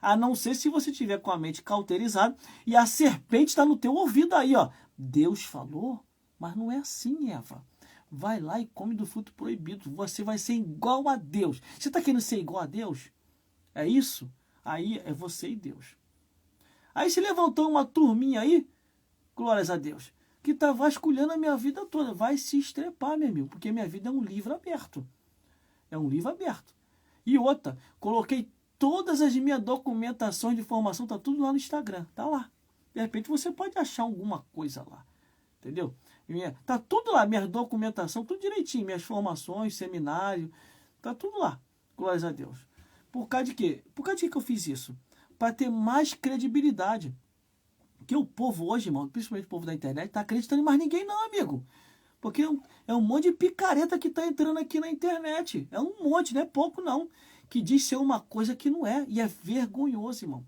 A não ser se você tiver com a mente cauterizada e a serpente está no teu ouvido aí, ó. Deus falou, mas não é assim, Eva. Vai lá e come do fruto proibido. Você vai ser igual a Deus. Você está querendo ser igual a Deus? É isso? Aí é você e Deus. Aí se levantou uma turminha aí, glórias a Deus. que está vasculhando a minha vida toda. Vai se estrepar, meu amigo, porque minha vida é um livro aberto. É um livro aberto. E outra, coloquei todas as minhas documentações de formação, tá tudo lá no Instagram, tá lá. De repente você pode achar alguma coisa lá, entendeu? Tá tudo lá, minha documentação, tudo direitinho, minhas formações, seminário, tá tudo lá, glórias a Deus. Por causa de quê? Por causa de que eu fiz isso? Para ter mais credibilidade. Porque o povo hoje, irmão, principalmente o povo da internet, tá acreditando em mais ninguém não, amigo. Porque é um monte de picareta que tá entrando aqui na internet. É um monte, não é pouco não. Que diz ser uma coisa que não é. E é vergonhoso, irmão.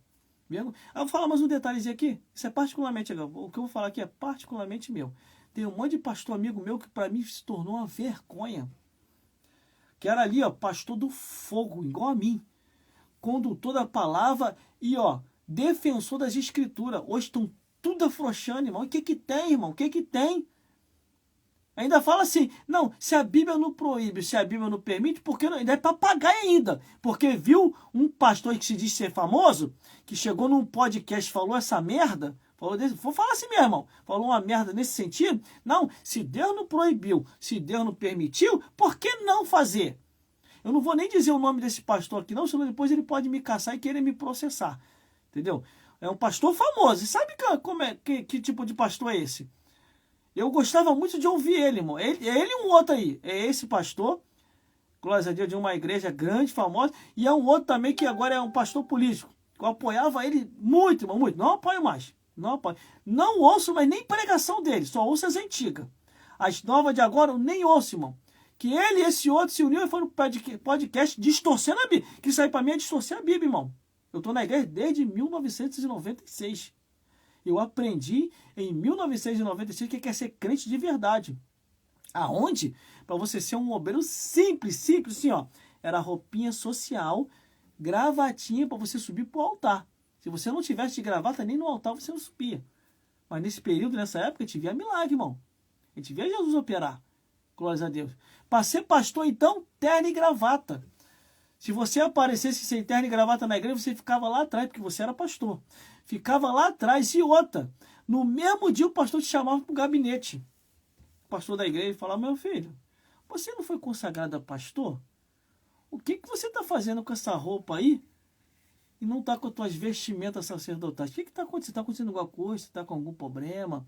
Eu vou falar mais um detalhezinho aqui. Isso é particularmente, o que eu vou falar aqui é particularmente meu. Tem um monte de pastor amigo meu que para mim se tornou uma vergonha. Que era ali, ó, pastor do fogo, igual a mim. Condutor da palavra e, ó, defensor das escrituras. Hoje estão tudo afrouxando, irmão. O que que tem, irmão? O que que tem? Ainda fala assim, não, se a Bíblia não proíbe, se a Bíblia não permite, porque não, ainda é papagaio ainda. Porque viu um pastor que se diz ser famoso, que chegou num podcast e falou essa merda, vou falar assim mesmo, irmão, falou uma merda nesse sentido. Não, se Deus não proibiu, se Deus não permitiu, por que não fazer? Eu não vou nem dizer o nome desse pastor aqui não, senão depois ele pode me caçar e querer me processar. Entendeu? É um pastor famoso. E sabe que tipo de pastor é esse? Eu gostava muito de ouvir ele, irmão. Ele e um outro aí. É esse pastor, glória a Deus, de uma igreja grande, famosa. E é um outro também que agora é um pastor político. Eu apoiava ele muito, irmão, muito. Não apoio mais. Não apoio. Não ouço mais nem pregação dele. Só ouço as antigas. As novas de agora eu nem ouço, irmão. Que ele e esse outro se uniram e foram para o podcast distorcendo a Bíblia. Que isso aí para mim é distorcer a Bíblia, irmão. Eu estou na igreja desde 1996. Eu aprendi em 1996 o que é ser crente de verdade. Aonde? Para você ser um obreiro simples, assim, ó. Era roupinha social, gravatinha para você subir para o altar. Se você não tivesse de gravata, nem no altar você não subia. Mas nesse período, nessa época, a gente via milagre, irmão. A gente via Jesus operar. Glórias a Deus. Para ser pastor, então, terno e gravata. Se você aparecesse sem terno e gravata na igreja, você ficava lá atrás, porque você era pastor. Ficava lá atrás. E outra, no mesmo dia o pastor te chamava para o gabinete. O pastor da igreja falava, meu filho, você não foi consagrado a pastor? O que você está fazendo com essa roupa aí? E não está com as tuas vestimentas sacerdotais? O que está acontecendo? Está acontecendo alguma coisa? Está com algum problema?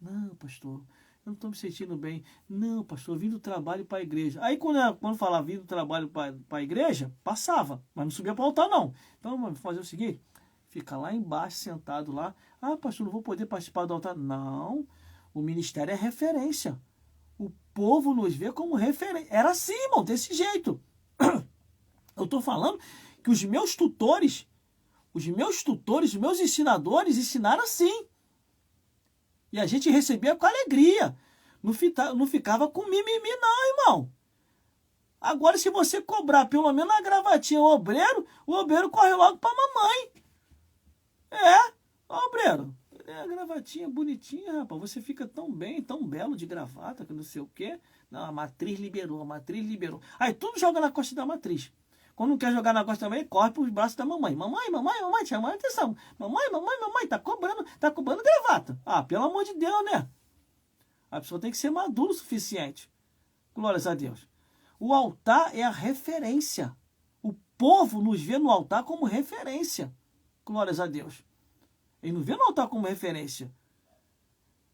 Não, pastor, eu não estou me sentindo bem. Não, pastor, eu vim do trabalho para a igreja. Aí quando falava vim do trabalho para a igreja, passava, mas não subia para o altar não. Então vamos fazer o seguinte, fica lá embaixo, sentado lá. Ah, pastor, não vou poder participar do altar. Não, o ministério é referência. O povo nos vê como referência. Era assim, irmão, desse jeito. Eu estou falando que os meus tutores, os meus ensinadores ensinaram assim. E a gente recebia com alegria. Não ficava com mimimi não, irmão. Agora, se você cobrar pelo menos a gravatinha ao obreiro, o obreiro corre logo para a mamãe. Obreiro. A gravatinha bonitinha, rapaz. Você fica tão bem, tão belo de gravata, que não sei o quê. Não, a matriz liberou. Aí tudo joga na costa da matriz. Quando não quer jogar na costa também, corre para os braços da mamãe. Mamãe, chama a atenção. Mamãe, tá cobrando gravata. Ah, pelo amor de Deus, né? A pessoa tem que ser madura o suficiente. Glórias a Deus. O altar é a referência. O povo nos vê no altar como referência. Glórias a Deus. Ele não vê no altar como referência.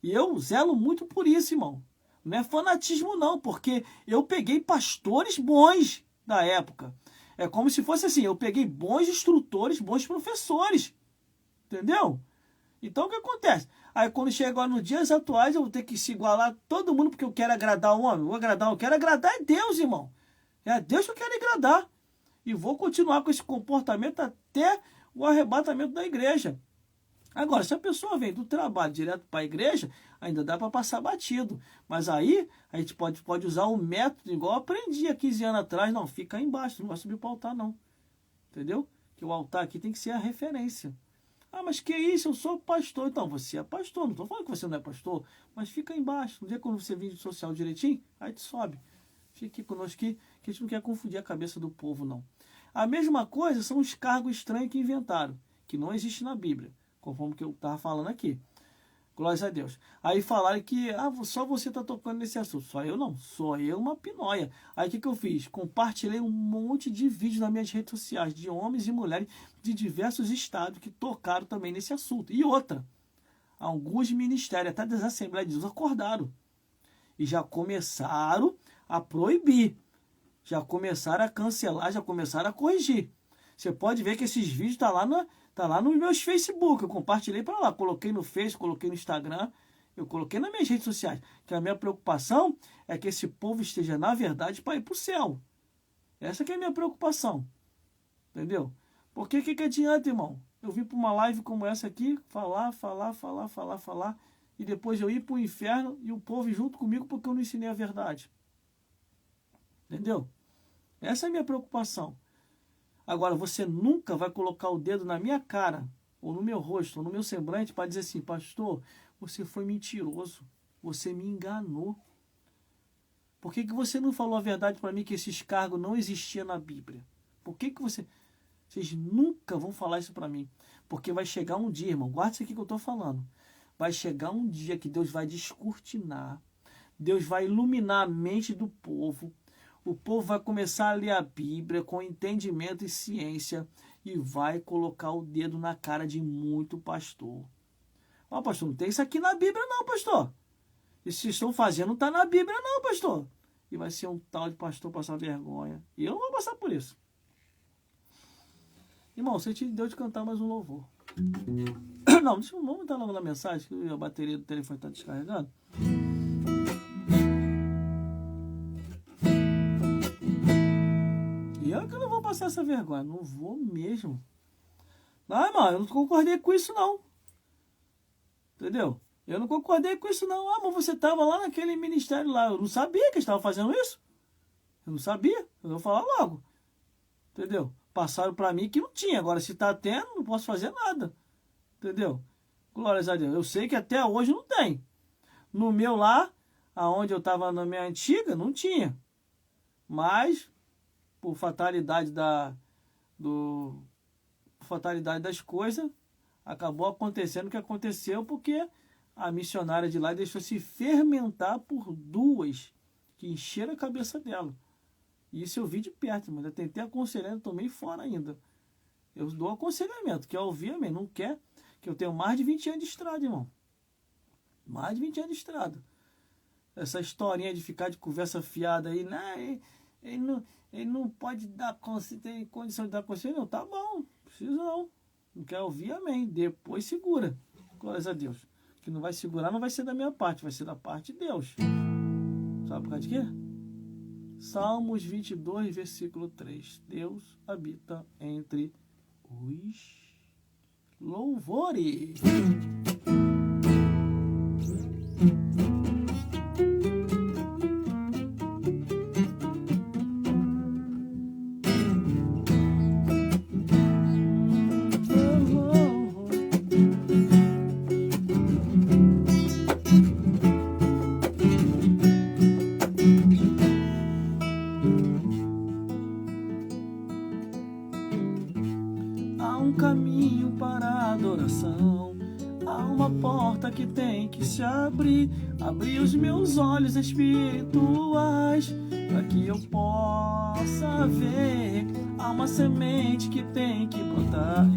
E eu zelo muito por isso, irmão. Não é fanatismo, não, porque eu peguei pastores bons da época. É como se fosse assim, eu peguei bons instrutores, bons professores. Entendeu? Então o que acontece? Aí quando chega agora nos dias atuais, eu vou ter que se igualar a todo mundo, porque eu quero agradar o homem. Eu quero agradar a Deus, irmão. É a Deus que eu quero agradar. E vou continuar com esse comportamento até o arrebatamento da igreja. Agora, se a pessoa vem do trabalho direto para a igreja, ainda dá para passar batido. Mas aí, a gente pode usar um método, igual eu aprendi há 15 anos atrás. Não, fica aí embaixo, não vai subir para o altar, não. Entendeu? Que o altar aqui tem que ser a referência. Ah, mas que isso? Eu sou pastor. Então, você é pastor. Não estou falando que você não é pastor, mas fica aí embaixo. No dia quando você vir de social direitinho, aí te sobe. Fique conosco aqui, que a gente não quer confundir a cabeça do povo, não. A mesma coisa são os cargos estranhos que inventaram, que não existe na Bíblia, conforme que eu estava falando aqui. Glórias a Deus. Aí falaram que só você está tocando nesse assunto. Só eu não. Sou eu uma pinóia. Aí o que eu fiz? Compartilhei um monte de vídeos nas minhas redes sociais de homens e mulheres de diversos estados que tocaram também nesse assunto. E outra, alguns ministérios, até das Assembleias de Deus, acordaram. E já começaram a proibir. Já começaram a cancelar, já começaram a corrigir. Você pode ver que esses vídeos estão lá nos meus Facebook. Eu compartilhei para lá. Coloquei no Facebook, coloquei no Instagram. Eu coloquei nas minhas redes sociais. Que a minha preocupação é que esse povo esteja, na verdade, para ir para o céu. Essa que é a minha preocupação. Entendeu? Porque o que adianta, irmão? Eu vim para uma live como essa aqui, falar. E depois eu ir para o inferno e o povo ir junto comigo porque eu não ensinei a verdade. Entendeu? Essa é a minha preocupação. Agora, você nunca vai colocar o dedo na minha cara, ou no meu rosto, ou no meu semblante, para dizer assim, pastor, você foi mentiroso, você me enganou. Por que você não falou a verdade para mim que esses cargos não existiam na Bíblia? Por que você... Vocês nunca vão falar isso para mim. Porque vai chegar um dia, irmão, guarda isso aqui que eu estou falando. Vai chegar um dia que Deus vai descortinar, Deus vai iluminar a mente do povo. O povo vai começar a ler a Bíblia com entendimento e ciência e vai colocar o dedo na cara de muito pastor. Ó, pastor, não tem isso aqui na Bíblia não, pastor. Isso que vocês estão fazendo não está na Bíblia não, pastor. E vai ser um tal de pastor passar vergonha. E eu não vou passar por isso. Irmão, você te deu de cantar mais um louvor. Não, vamos entrar logo na mensagem, que a bateria do telefone está descarregando. E eu que não vou passar essa vergonha. Não vou mesmo. Não, irmão, eu não concordei com isso, não. Entendeu? Eu não concordei com isso, não. Mas você estava lá naquele ministério lá. Eu não sabia que eles estavam fazendo isso. Eu não sabia. Eu vou falar logo. Entendeu? Passaram para mim que não tinha. Agora, se está tendo, não posso fazer nada. Entendeu? Glórias a Deus. Eu sei que até hoje não tem. No meu lá, aonde eu estava na minha antiga, não tinha. Mas, por fatalidade das coisas, acabou acontecendo o que aconteceu porque a missionária de lá deixou se fermentar por duas que encheram a cabeça dela. E isso eu vi de perto, mas eu tentei aconselhar, tomei fora ainda. Eu dou aconselhamento, quer ouvir, amém? Não quer, que eu tenho mais de 20 anos de estrada, irmão. Mais de 20 anos de estrada. Essa historinha de ficar de conversa fiada aí, né? Ele não pode dar conselho, tem condição de dar conselho, não. Tá bom, não precisa não. Não quer ouvir, amém. Depois segura. Glórias a Deus. Que não vai segurar, não vai ser da minha parte, vai ser da parte de Deus. Sabe por causa de quê? Salmos 22, versículo 3. Deus habita entre os louvores. Há um caminho para a adoração, há uma porta que tem que se abrir. Abrir os meus olhos espirituais para que eu possa ver. Há uma semente que tem que brotar,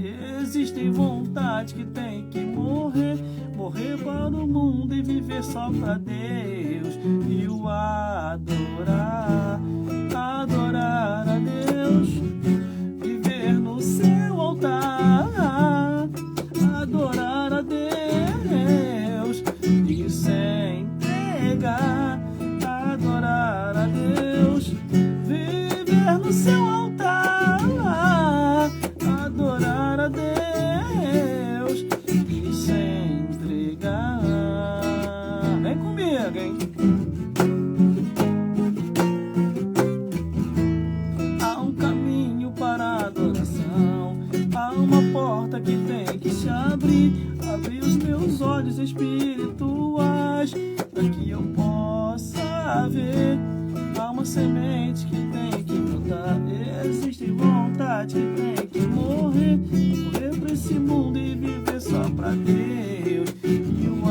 existem vontades que tem que morrer. Morrer para o mundo e viver só para Deus e o adorar. Adorar a Deus, viver no seu altar, adorar a Deus e se entregar. Adorar a Deus, viver no seu altar, adorar a Deus e se entregar. Vem comigo, hein? Há um caminho para a adoração, há uma porta que tem que se abrir. Abrir os meus olhos espirituais para que eu possa ver. Há uma semente que tem que brotar, existe vontade que tem que morrer. Morrer para esse mundo e viver só para Deus e o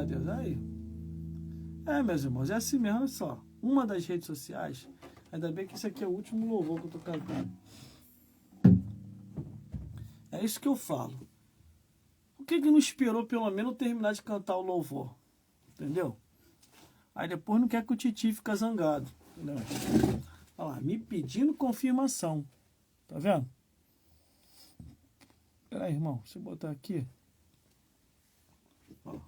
Deus. Aí. Meus irmãos, é assim mesmo, olha só. Uma das redes sociais, ainda bem que esse aqui é o último louvor que eu tô cantando. É isso que eu falo. Por que não esperou pelo menos eu terminar de cantar o louvor? Entendeu? Aí depois não quer que o Titi fica zangado. Entendeu? Olha lá, me pedindo confirmação. Tá vendo? Espera aí, irmão. Se eu botar aqui. Ó.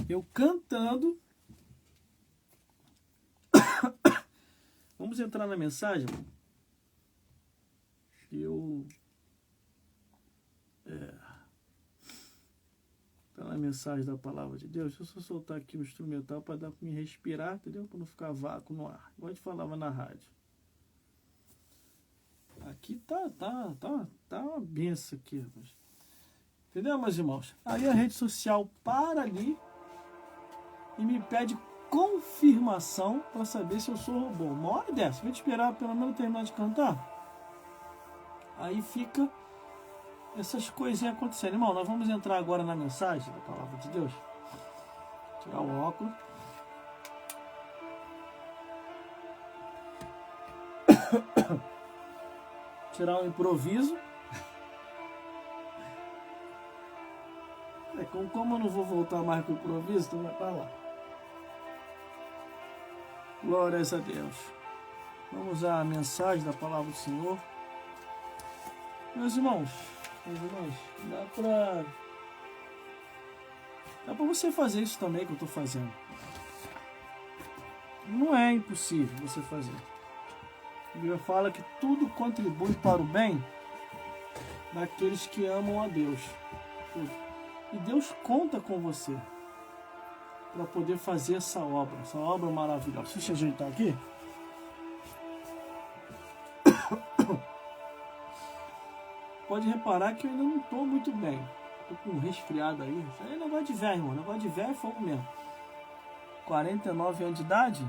Eu cantando. Vamos entrar na mensagem. Tá na mensagem da palavra de Deus. Deixa eu só soltar aqui o instrumental para dar para me respirar, entendeu? Para não ficar vácuo no ar. Igual a gente falava na rádio. Aqui tá uma benção aqui, rapaz. Entendeu, meus irmãos? Aí a rede social para ali e me pede confirmação para saber se eu sou robô. Uma hora dessa, vou te esperar pelo menos terminar de cantar. Aí fica essas coisinhas acontecendo. Irmão, nós vamos entrar agora na mensagem da palavra de Deus. Tirar o óculos. Tirar o improviso. Como eu não vou voltar mais com o improviso, então vai para lá. Glórias a Deus. Vamos à mensagem da palavra do Senhor. Meus irmãos, dá pra você fazer isso também que eu estou fazendo. Não é impossível você fazer. A Bíblia fala que tudo contribui para o bem daqueles que amam a Deus. E Deus conta com você para poder fazer essa obra maravilhosa. Deixa eu ajeitar aqui. Pode reparar que eu ainda não estou muito bem. Estou com um resfriado aí. Isso aí é negócio de velho, irmão. Negócio de velho é fogo mesmo. 49 anos de idade.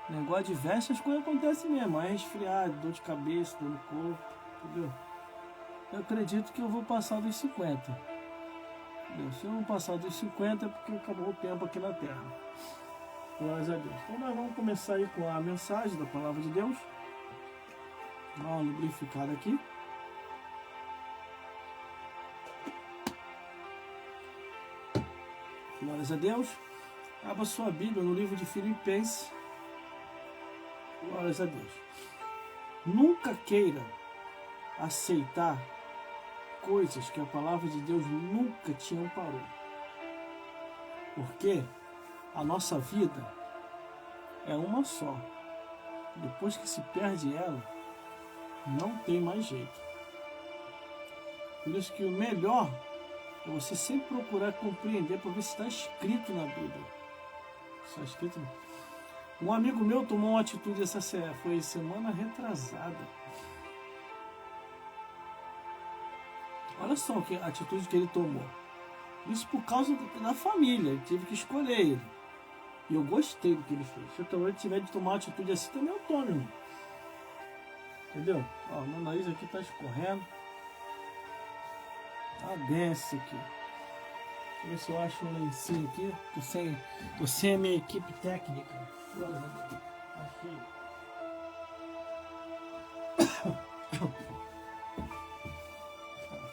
Negócio de velho, essas coisas acontecem mesmo. É resfriado, dor de cabeça, dor no corpo. Entendeu? Eu acredito que eu vou passar dos 50. Entendeu? Se eu não passar dos 50 é porque acabou o tempo aqui na Terra. Glórias a Deus. Então nós vamos começar aí com a mensagem da palavra de Deus. Dá uma lubrificada aqui. Glórias a Deus. Abra sua Bíblia no livro de Filipenses. Glórias a Deus. Nunca queira aceitar coisas que a palavra de Deus nunca te amparou. Porque a nossa vida é uma só. Depois que se perde ela, não tem mais jeito. Por isso que o melhor é você sempre procurar compreender para ver se está escrito na Bíblia. Está escrito. Um amigo meu tomou uma atitude foi semana retrasada. Olha só a atitude que ele tomou. Isso por causa da família. Ele teve que escolher ele. E eu gostei do que ele fez. Se eu também tiver de tomar uma atitude assim, também eu tomo, irmão. Entendeu? Ó, meu nariz aqui está escorrendo. Tá benção aqui. Deixa eu ver se eu acho um lencinho aqui. Tô sem a minha equipe técnica. Achei.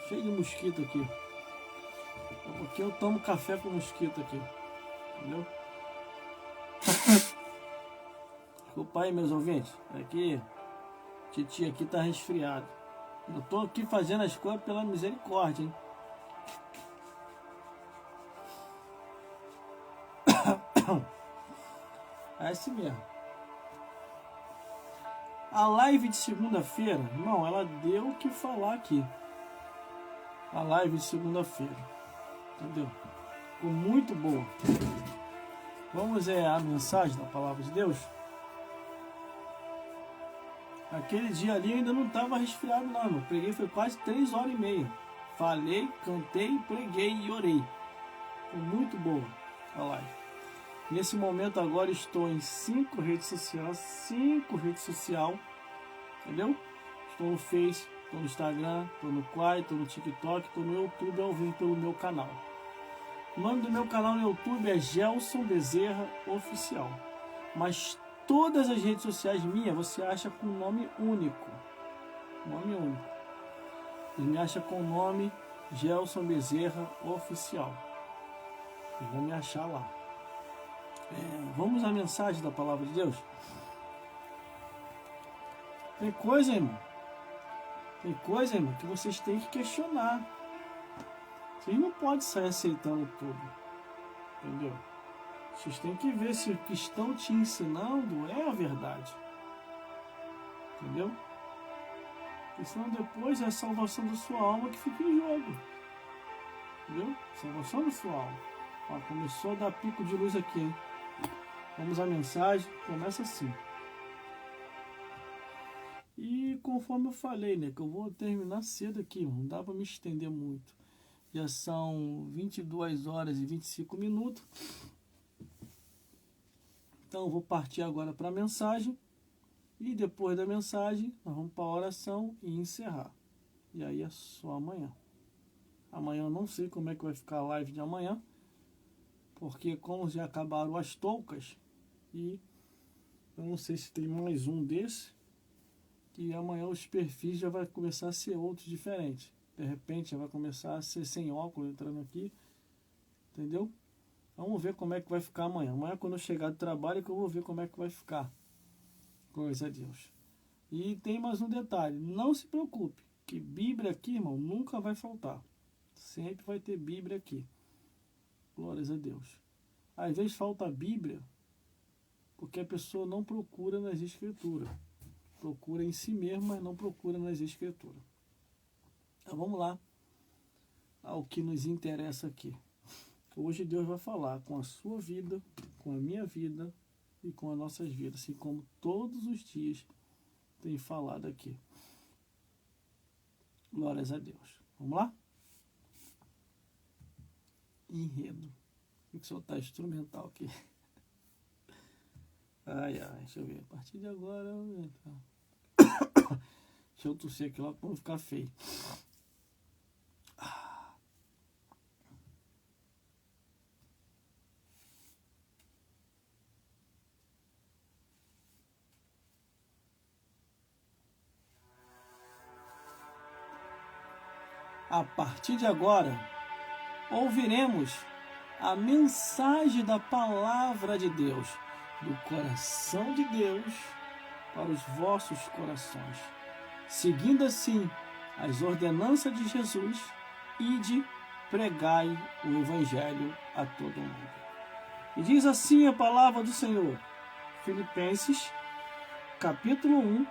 Cheio de mosquito aqui. É porque eu tomo café com mosquito aqui. Entendeu? Desculpa aí, meus ouvintes. Aqui, Titi aqui tá resfriado. Eu tô aqui fazendo as coisas pela misericórdia, hein? É assim mesmo. A live de segunda-feira, irmão, ela deu o que falar aqui. A live de segunda-feira. Entendeu? Ficou muito boa. Vamos a mensagem da palavra de Deus. Aquele dia ali eu ainda não estava resfriado não, irmão. Preguei foi quase 3h30. Falei, cantei, preguei e orei. Foi muito boa a live. Nesse momento agora estou em 5 redes sociais. 5 redes sociais. Entendeu? Estou no Face, estou no Instagram, estou no Quai, estou no TikTok, estou no YouTube ao vivo pelo meu canal. O nome do meu canal no YouTube é Gelson Bezerra Oficial. Mas todas as redes sociais minhas você acha com nome único. Nome único. E me acha com o nome Gelson Bezerra Oficial. E vão me achar lá. Vamos à mensagem da Palavra de Deus? Tem coisa, irmão. Tem coisa, irmão, que vocês têm que questionar. Vocês não podem sair aceitando tudo. Entendeu? Vocês têm que ver se o que estão te ensinando é a verdade. Entendeu? Porque senão depois é a salvação da sua alma que fica em jogo. Entendeu? Salvação da sua alma. Ó, começou a dar pico de luz aqui, hein? Vamos à mensagem. Começa assim. E conforme eu falei, né? Que eu vou terminar cedo aqui, não dá para me estender muito. Já são 22 horas e 25 minutos. Então eu vou partir agora para a mensagem. E depois da mensagem, nós vamos para a oração e encerrar. E aí é só amanhã. Amanhã eu não sei como é que vai ficar a live de amanhã. Porque como já acabaram as toucas. E eu não sei se tem mais um desse. E amanhã os perfis já vai começar a ser outros diferentes. De repente já vai começar a ser sem óculos entrando aqui. Entendeu? Vamos ver como é que vai ficar amanhã. Amanhã quando eu chegar do trabalho que eu vou ver como é que vai ficar. Glória a Deus. E tem mais um detalhe. Não se preocupe. Que Bíblia aqui, irmão, nunca vai faltar. Sempre vai ter Bíblia aqui. Glórias a Deus. Às vezes falta a Bíblia porque a pessoa não procura nas Escrituras. Procura em si mesmo, mas não procura nas Escrituras. Então vamos lá ao que nos interessa aqui. Hoje Deus vai falar com a sua vida, com a minha vida e com as nossas vidas, assim como todos os dias tem falado aqui. Glórias a Deus. Vamos lá? Enredo. Tem que soltar instrumental aqui. Ai, deixa eu ver. A partir de agora eu vou entrar. Deixa eu tossir aqui logo para não ficar feio. A partir de agora, ouviremos a mensagem da Palavra de Deus, do coração de Deus para os vossos corações. Seguindo assim as ordenanças de Jesus, ide, pregai o Evangelho a todo mundo. E diz assim a palavra do Senhor, Filipenses, capítulo 1,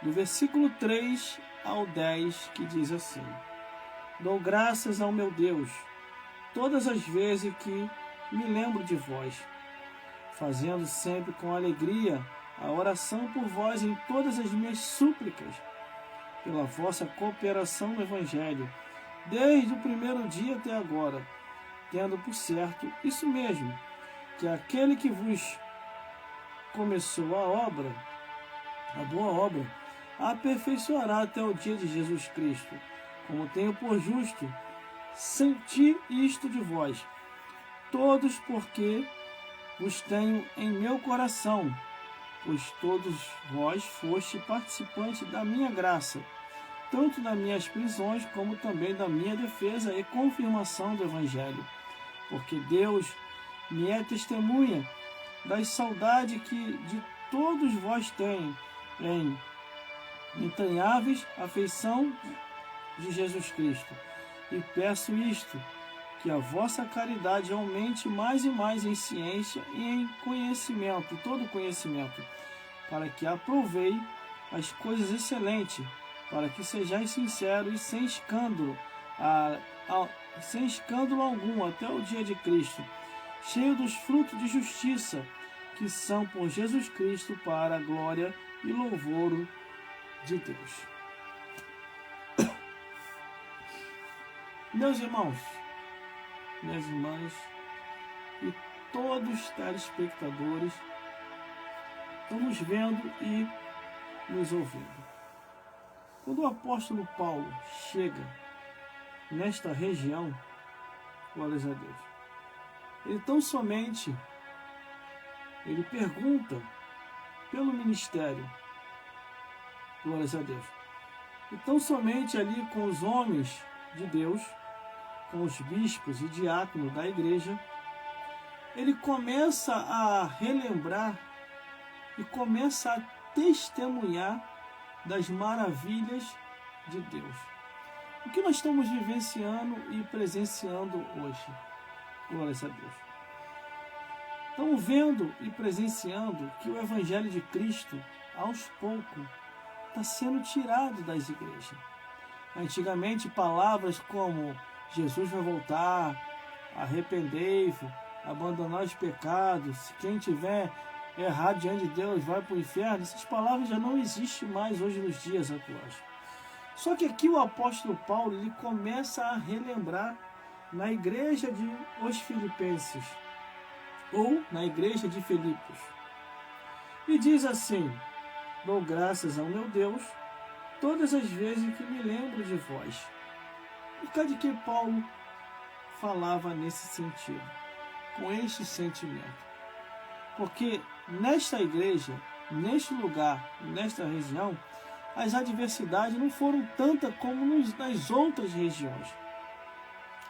do versículo 3 ao 10, que diz assim: Dou graças ao meu Deus, todas as vezes que me lembro de vós, fazendo sempre com alegria a oração por vós em todas as minhas súplicas, pela vossa cooperação no Evangelho, desde o primeiro dia até agora, tendo por certo isso mesmo, que aquele que vos começou a boa obra, a aperfeiçoará até o dia de Jesus Cristo. Como tenho por justo sentir isto de vós, todos, porque vos tenho em meu coração, pois todos vós foste participantes da minha graça, tanto nas minhas prisões, como também da minha defesa e confirmação do Evangelho. Porque Deus me é testemunha das saudades que de todos vós tenho, em entranháveis afeição de Jesus Cristo. E peço isto, que a vossa caridade aumente mais e mais em ciência e em conhecimento, todo conhecimento, para que aprovei as coisas excelentes, para que sejais sinceros e sem escândalo, sem escândalo algum, até o dia de Cristo, cheio dos frutos de justiça, que são por Jesus Cristo para a glória e louvor de Deus. Meus irmãos, minhas irmãs e todos os telespectadores, estamos vendo e nos ouvindo. Quando o apóstolo Paulo chega nesta região, Glórias a Deus. Ele tão somente, ele pergunta pelo ministério. Glórias a Deus. E tão somente ali com os homens de Deus, com os bispos e diáconos da igreja, ele começa a relembrar e começa a testemunhar das maravilhas de Deus. O que nós estamos vivenciando e presenciando hoje? Glórias a Deus. Estamos vendo e presenciando que o Evangelho de Cristo, aos poucos, está sendo tirado das igrejas. Antigamente, palavras como Jesus vai voltar, arrependei-vos, abandonar os pecados, quem tiver errado diante de Deus vai para o inferno, essas palavras já não existem mais hoje nos dias atuais. Só que aqui o apóstolo Paulo ele começa a relembrar na igreja de os Filipenses, ou na igreja de Filipos. E diz assim: dou graças ao meu Deus todas as vezes que me lembro de vós. Por causa de que Paulo falava nesse sentido, com este sentimento? Porque nesta igreja, neste lugar, nesta região, as adversidades não foram tantas como nas outras regiões.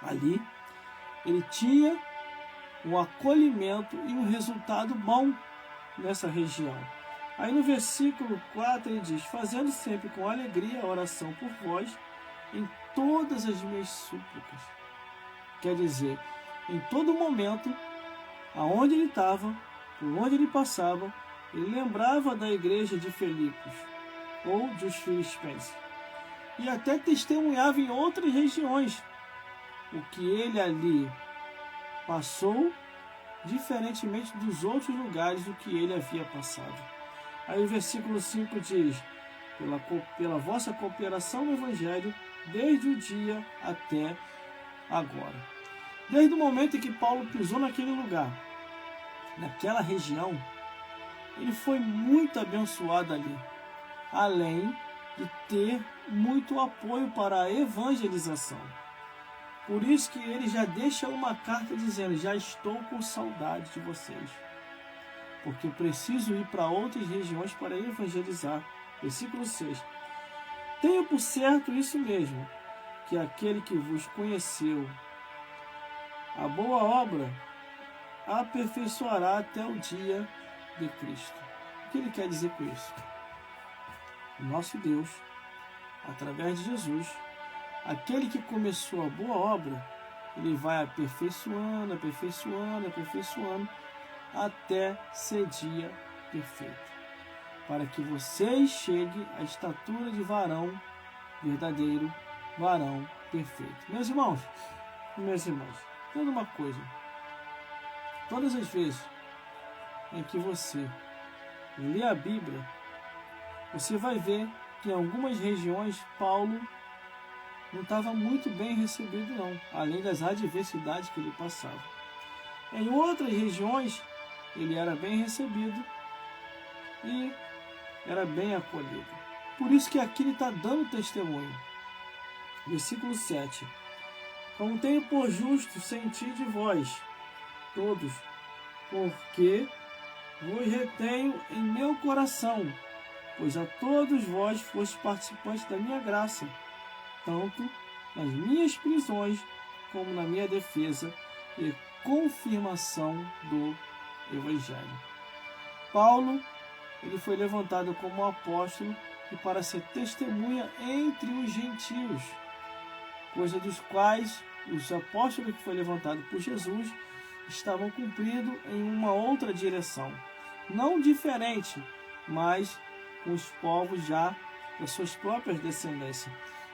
Ali, ele tinha um acolhimento e um resultado bom nessa região. Aí no versículo 4 ele diz: fazendo sempre com alegria a oração por vós em todas as minhas súplicas. Quer dizer, em todo momento, aonde ele estava, por onde ele passava, ele lembrava da igreja de Filipos ou de os Filipenses. E até testemunhava em outras regiões o que ele ali passou, diferentemente dos outros lugares o que ele havia passado. Aí o versículo 5 diz: pela vossa cooperação no Evangelho, desde o dia até agora. Desde o momento em que Paulo pisou naquele lugar, naquela região, ele foi muito abençoado ali, além de ter muito apoio para a evangelização. Por isso que ele já deixa uma carta dizendo: já estou com saudade de vocês, porque preciso ir para outras regiões para evangelizar. Versículo 6. Tenho por certo isso mesmo, que aquele que vos conheceu a boa obra aperfeiçoará até o dia de Cristo. O que ele quer dizer com isso? O nosso Deus, através de Jesus, aquele que começou a boa obra, ele vai aperfeiçoando, aperfeiçoando, aperfeiçoando, até ser dia perfeito, para que vocês cheguem à estatura de varão verdadeiro, varão perfeito. Meus irmãos, entenda uma coisa: todas as vezes em que você lê a Bíblia, você vai ver que em algumas regiões Paulo não estava muito bem recebido não, além das adversidades que ele passava. Em outras regiões ele era bem recebido e era bem acolhido. Por isso que aqui ele está dando testemunho. Versículo 7. Como tenho por justo sentir de vós todos, porque vos retenho em meu coração, pois a todos vós foste participantes da minha graça, tanto nas minhas prisões como na minha defesa e confirmação do Evangelho. Paulo, ele foi levantado como apóstolo e para ser testemunha entre os gentios, coisa dos quais os apóstolos que foi levantado por Jesus estavam cumprindo em uma outra direção, não diferente, mas com os povos já das suas próprias descendências.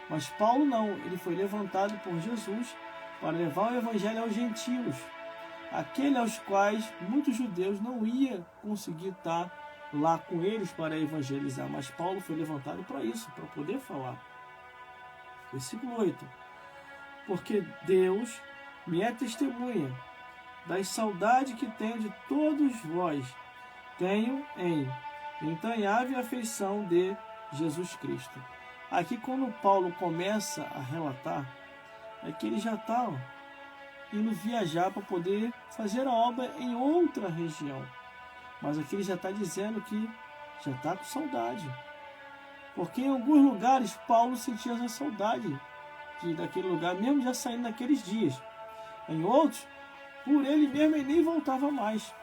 Mas Paulo não, ele foi levantado por Jesus para levar o evangelho aos gentios, aquele aos quais muitos judeus não iam conseguir estar lá com eles para evangelizar, mas Paulo foi levantado para isso, para poder falar. Versículo 8. Porque Deus me é testemunha das saudades que tenho de todos vós, tenho em entranhável afeição de Jesus Cristo. Aqui quando Paulo começa a relatar, é que ele já está indo viajar para poder fazer a obra em outra região. Mas aqui ele já está dizendo que já está com saudade. Porque em alguns lugares Paulo sentia essa saudade daquele lugar, mesmo já saindo naqueles dias. Em outros, por ele mesmo ele nem voltava mais.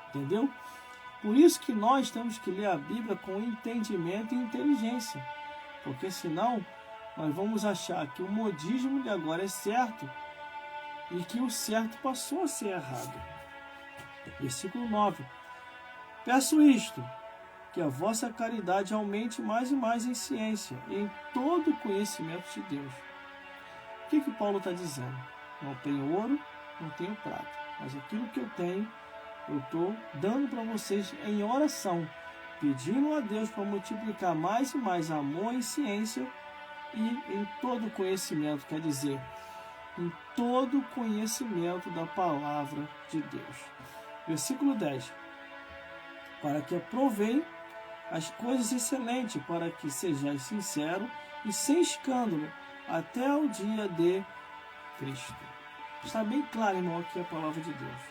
Entendeu? Por isso que nós temos que ler a Bíblia com entendimento e inteligência. Porque senão nós vamos achar que o modismo de agora é certo e que o certo passou a ser errado. Versículo 9. Peço isto, que a vossa caridade aumente mais e mais em ciência e em todo o conhecimento de Deus. O que Paulo está dizendo? Não tenho ouro, não tenho prata, mas aquilo que eu tenho, eu estou dando para vocês em oração, pedindo a Deus para multiplicar mais e mais amor e ciência e em todo conhecimento, quer dizer, em todo conhecimento da palavra de Deus. Versículo 10. Para que aprovei as coisas excelentes, para que sejais sincero e sem escândalo, até o dia de Cristo. Está bem claro, irmão, aqui a palavra de Deus.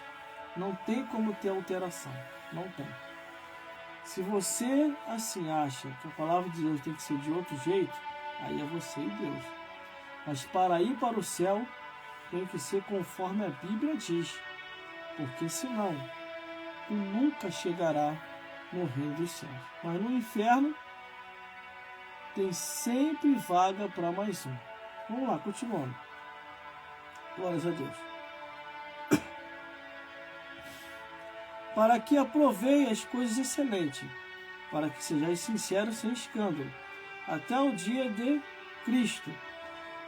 Não tem como ter alteração. Não tem. Se você assim acha que a palavra de Deus tem que ser de outro jeito, aí é você e Deus. Mas para ir para o céu, tem que ser conforme a Bíblia diz. Porque senão, tu nunca chegará no reino dos céus. Mas no inferno, tem sempre vaga para mais um. Vamos lá, continuando. Glórias a Deus. Para que aprovei as coisas excelentes, para que sejais sinceros sem escândalo, até o dia de Cristo,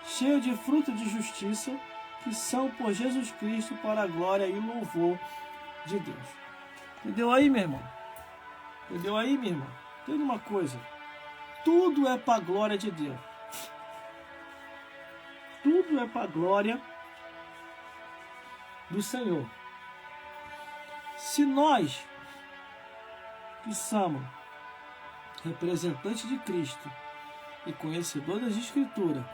cheio de fruto de justiça, que são por Jesus Cristo para a glória e louvor de Deus. Entendeu aí, meu irmão? Entendeu aí, minha irmã? Entende uma coisa? Tudo é para a glória de Deus. Tudo é para a glória do Senhor. Se nós, que somos representantes de Cristo e conhecedores das Escrituras,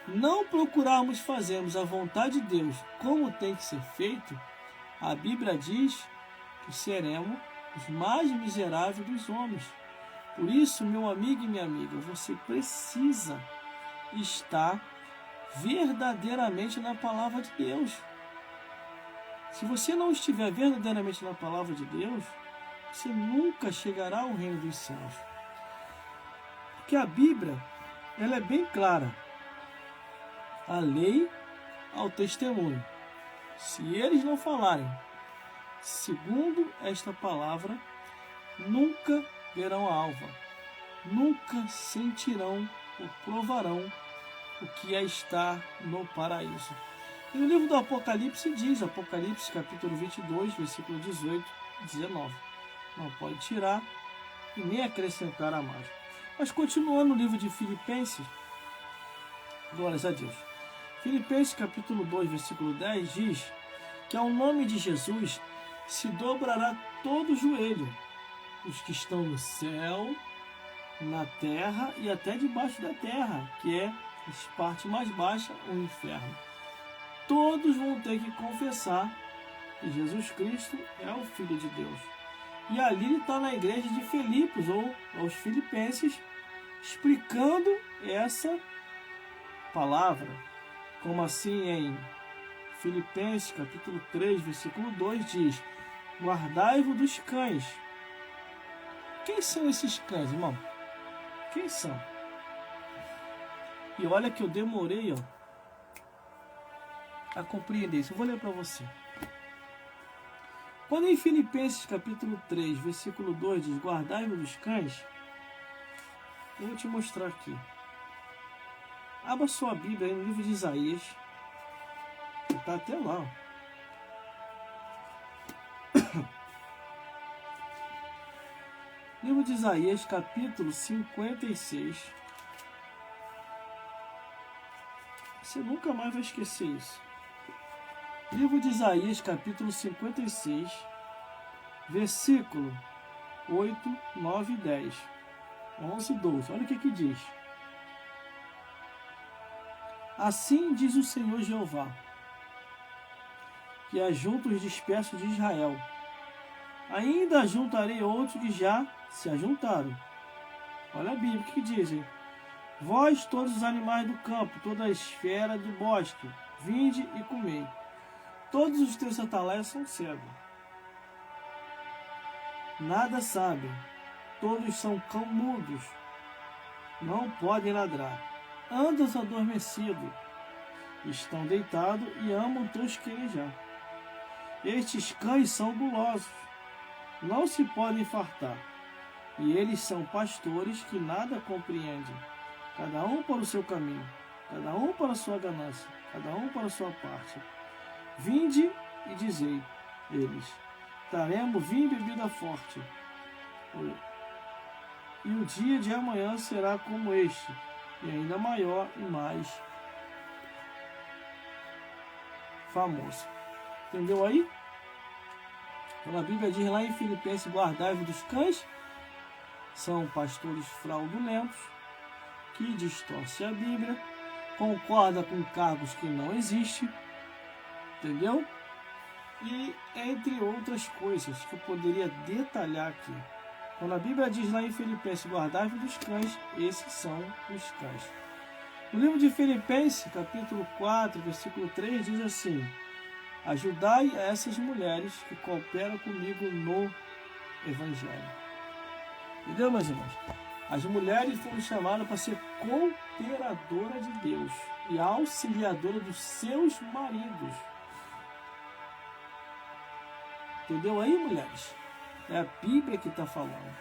não procurarmos fazermos a vontade de Deus como tem que ser feito, a Bíblia diz que seremos os mais miseráveis dos homens. Por isso, meu amigo e minha amiga, você precisa estar verdadeiramente na palavra de Deus. Se você não estiver verdadeiramente na palavra de Deus, você nunca chegará ao reino dos céus. Porque a Bíblia, ela é bem clara. A lei ao testemunho. Se eles não falarem segundo esta palavra, nunca verão a alva, nunca sentirão ou provarão o que é estar no paraíso. E no livro do Apocalipse diz, Apocalipse capítulo 22, versículo 18 e 19. Não pode tirar e nem acrescentar a mais. Mas continuando no livro de Filipenses, glórias a Deus. Filipenses capítulo 2, versículo 10 diz que ao nome de Jesus se dobrará todo o joelho, os que estão no céu, na terra e até debaixo da terra, que é a parte mais baixa, o inferno. Todos vão ter que confessar que Jesus Cristo é o Filho de Deus. E ali ele está na igreja de Filipos, ou aos Filipenses, explicando essa palavra. Como assim em Filipenses capítulo 3, versículo 2 diz: guardai-vos dos cães. Quem são esses cães, irmão? Quem são? E olha que eu demorei, a compreender isso. Eu vou ler para você. Quando em Filipenses capítulo 3, versículo 2 diz: guardai-vos dos cães, eu vou te mostrar aqui. Abra sua Bíblia aí no livro de Isaías. Está até lá. Livro de Isaías, capítulo 56. Você nunca mais vai esquecer isso. Livro de Isaías, capítulo 56, versículo 8, 9 e 10. 11 e 12. Olha o que diz. Assim diz o Senhor Jeová: que ajunta os dispersos de Israel. Ainda ajuntarei outros que já se ajuntaram. Olha a Bíblia, o que dizem? Vós, todos os animais do campo, toda a esfera do bosque, vinde e comei. Todos os teus atalaias são cegos. Nada sabem. Todos são cão mudos. Não podem ladrar. Andam adormecidos. Estão deitados e amam tosquenejar. Estes cães são gulosos. Não se podem fartar. E eles são pastores que nada compreendem. Cada um para o seu caminho. Cada um para a sua ganância. Cada um para a sua parte. Vinde e dizei, eles, daremos vinho e bebida forte. E o dia de amanhã será como este, e ainda maior e mais famoso. Entendeu aí? Então a Bíblia diz lá em Filipenses, guardai-vos dos cães, são pastores fraudulentos, que distorcem a Bíblia, concorda com cargos que não existem, entendeu? E entre outras coisas que eu poderia detalhar aqui. Quando a Bíblia diz lá em Filipenses, guardai-vos dos cães, esses são os cães. No livro de Filipenses, capítulo 4, versículo 3, diz assim: ajudai a essas mulheres que cooperam comigo no Evangelho. Entendeu, meus irmãos? As mulheres foram chamadas para ser cooperadoras de Deus e auxiliadoras dos seus maridos. Entendeu aí, mulheres? É a Bíblia que está falando.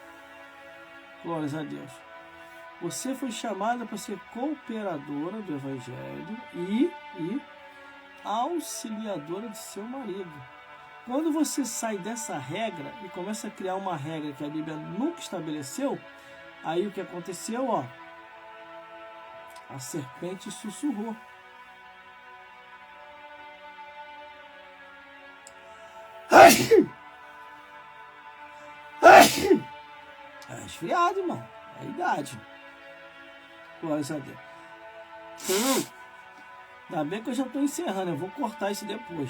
Glórias a Deus. Você foi chamada para ser cooperadora do Evangelho e auxiliadora de seu marido. Quando você sai dessa regra e começa a criar uma regra que a Bíblia nunca estabeleceu, aí o que aconteceu, ó, a serpente sussurrou. É esfriado, irmão. É a idade. Glórias a Deus. Ainda bem que eu já estou encerrando. Eu vou cortar isso depois.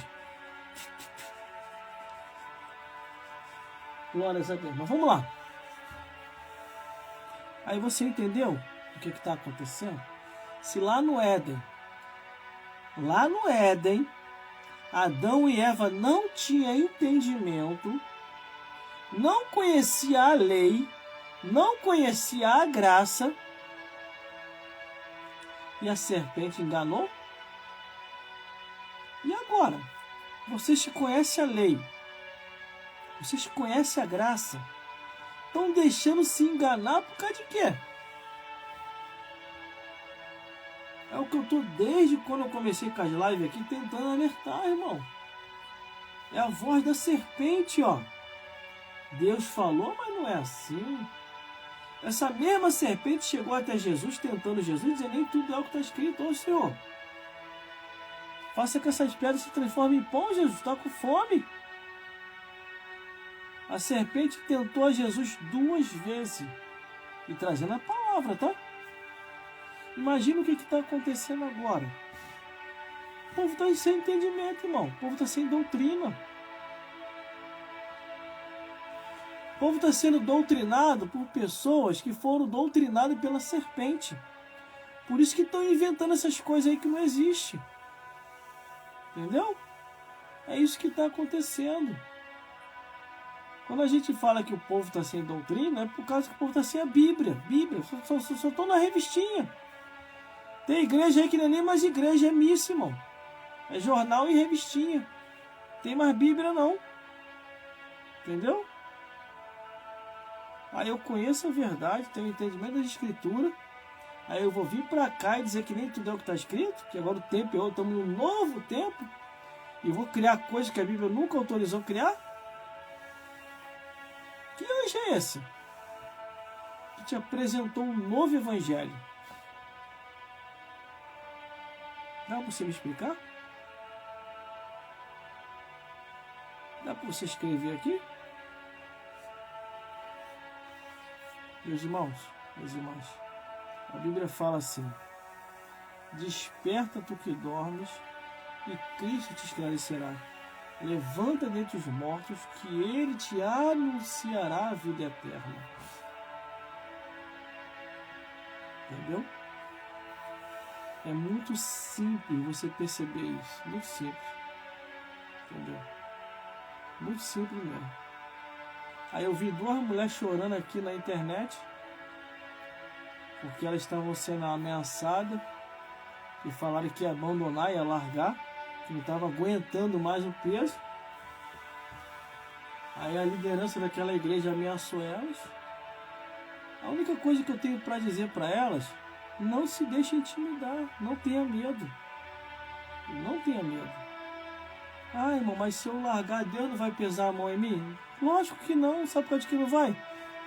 Glórias a Deus. Mas vamos lá. Aí você entendeu o que está acontecendo? Se lá no Éden, Adão e Eva não tinham entendimento, não conhecia a lei, não conhecia a graça, e a serpente enganou? E agora? Vocês que conhecem a lei, vocês que conhecem a graça, estão deixando se enganar por causa de quê? É o que eu estou desde quando eu comecei com as lives aqui tentando alertar, irmão. É a voz da serpente, ó. Deus falou, mas não é assim. Essa mesma serpente chegou até Jesus, tentando Jesus, dizendo, nem tudo é o que está escrito. Ô Senhor, faça que essas pedras se transformem em pão, Jesus, está com fome. A serpente tentou a Jesus 2 vezes, e trazendo a palavra, tá? Imagina o que está acontecendo agora. O povo está sem entendimento, irmão. O povo está sem doutrina. O povo está sendo doutrinado por pessoas que foram doutrinadas pela serpente. Por isso que estão inventando essas coisas aí que não existem. Entendeu? É isso que está acontecendo. Quando a gente fala que o povo está sem doutrina, é por causa que o povo está sem a Bíblia. Só estão na revistinha. Tem igreja aí que não é nem mais igreja, é missa, irmão. É jornal e revistinha. Tem mais Bíblia não. Entendeu? Aí eu conheço a verdade, tenho entendimento da escritura. Aí eu vou vir para cá e dizer que nem tudo é o que está escrito, que agora o tempo é outro, estamos num novo tempo. E vou criar coisas que a Bíblia nunca autorizou criar? Que anjo é esse? Que te apresentou um novo evangelho. Dá para você me explicar? Dá para você escrever aqui? Meus irmãos, minhas irmãs, a Bíblia fala assim: desperta tu que dormes e Cristo te esclarecerá. levanta dentre os mortos, que ele te anunciará a vida eterna. Entendeu? É muito simples você perceber isso. Muito simples. Entendeu? Muito simples mesmo. Aí eu vi duas mulheres chorando aqui na internet, porque elas estavam sendo ameaçadas e falaram que ia abandonar, ia largar, que não estava aguentando mais o peso. Aí a liderança daquela igreja ameaçou elas. A única coisa que eu tenho para dizer para elas: não se deixe intimidar, não tenha medo. Não tenha medo. Ah, irmão, mas se eu largar, Deus não vai pesar a mão em mim? Lógico que não, sabe por que não vai?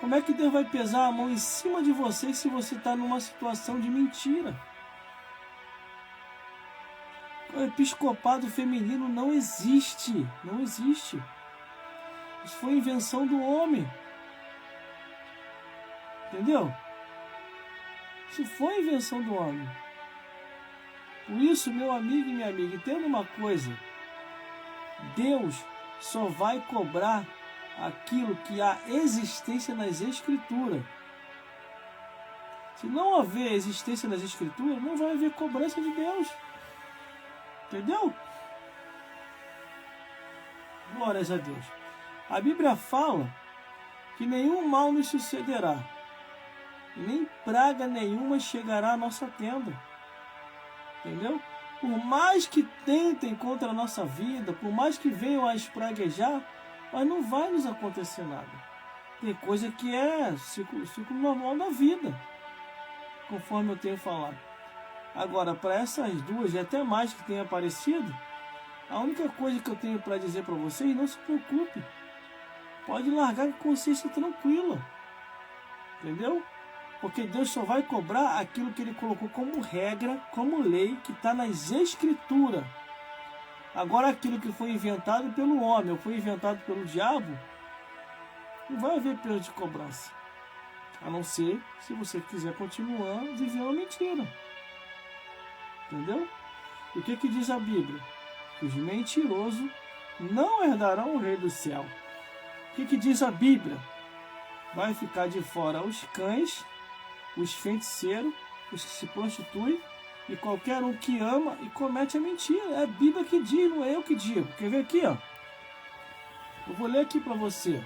Como é que Deus vai pesar a mão em cima de você se você está numa situação de mentira? O episcopado feminino não existe, não existe. Isso foi invenção do homem. Entendeu? Isso foi invenção do homem. Por isso, meu amigo e minha amiga, entenda uma coisa: Deus só vai cobrar aquilo que há existência nas Escrituras. Se não haver existência nas Escrituras, não vai haver cobrança de Deus. Entendeu? Glórias a Deus. A Bíblia fala que nenhum mal nos sucederá, nem praga nenhuma chegará à nossa tenda. Entendeu? Por mais que tentem contra a nossa vida, por mais que venham a espraguejar, mas não vai nos acontecer nada. Tem coisa que é ciclo normal da vida, conforme eu tenho falado. Agora, para essas duas e até mais que tenham aparecido, a única coisa que eu tenho para dizer para vocês: não se preocupe. Pode largar com consciência tranquila. Entendeu? Porque Deus só vai cobrar aquilo que Ele colocou como regra, como lei, que está nas Escrituras. Agora, aquilo que foi inventado pelo homem ou foi inventado pelo diabo, não vai haver peso de cobrança. A não ser se você quiser continuar vivendo a mentira. Entendeu? E o que diz a Bíblia? Que os mentirosos não herdarão o reino do céu. O que diz a Bíblia? Vai ficar de fora os cães, os feiticeiros, os que se prostituem e qualquer um que ama e comete a mentira. É a Bíblia que diz, não é eu que digo. Quer ver aqui, ó? Eu vou ler aqui para você.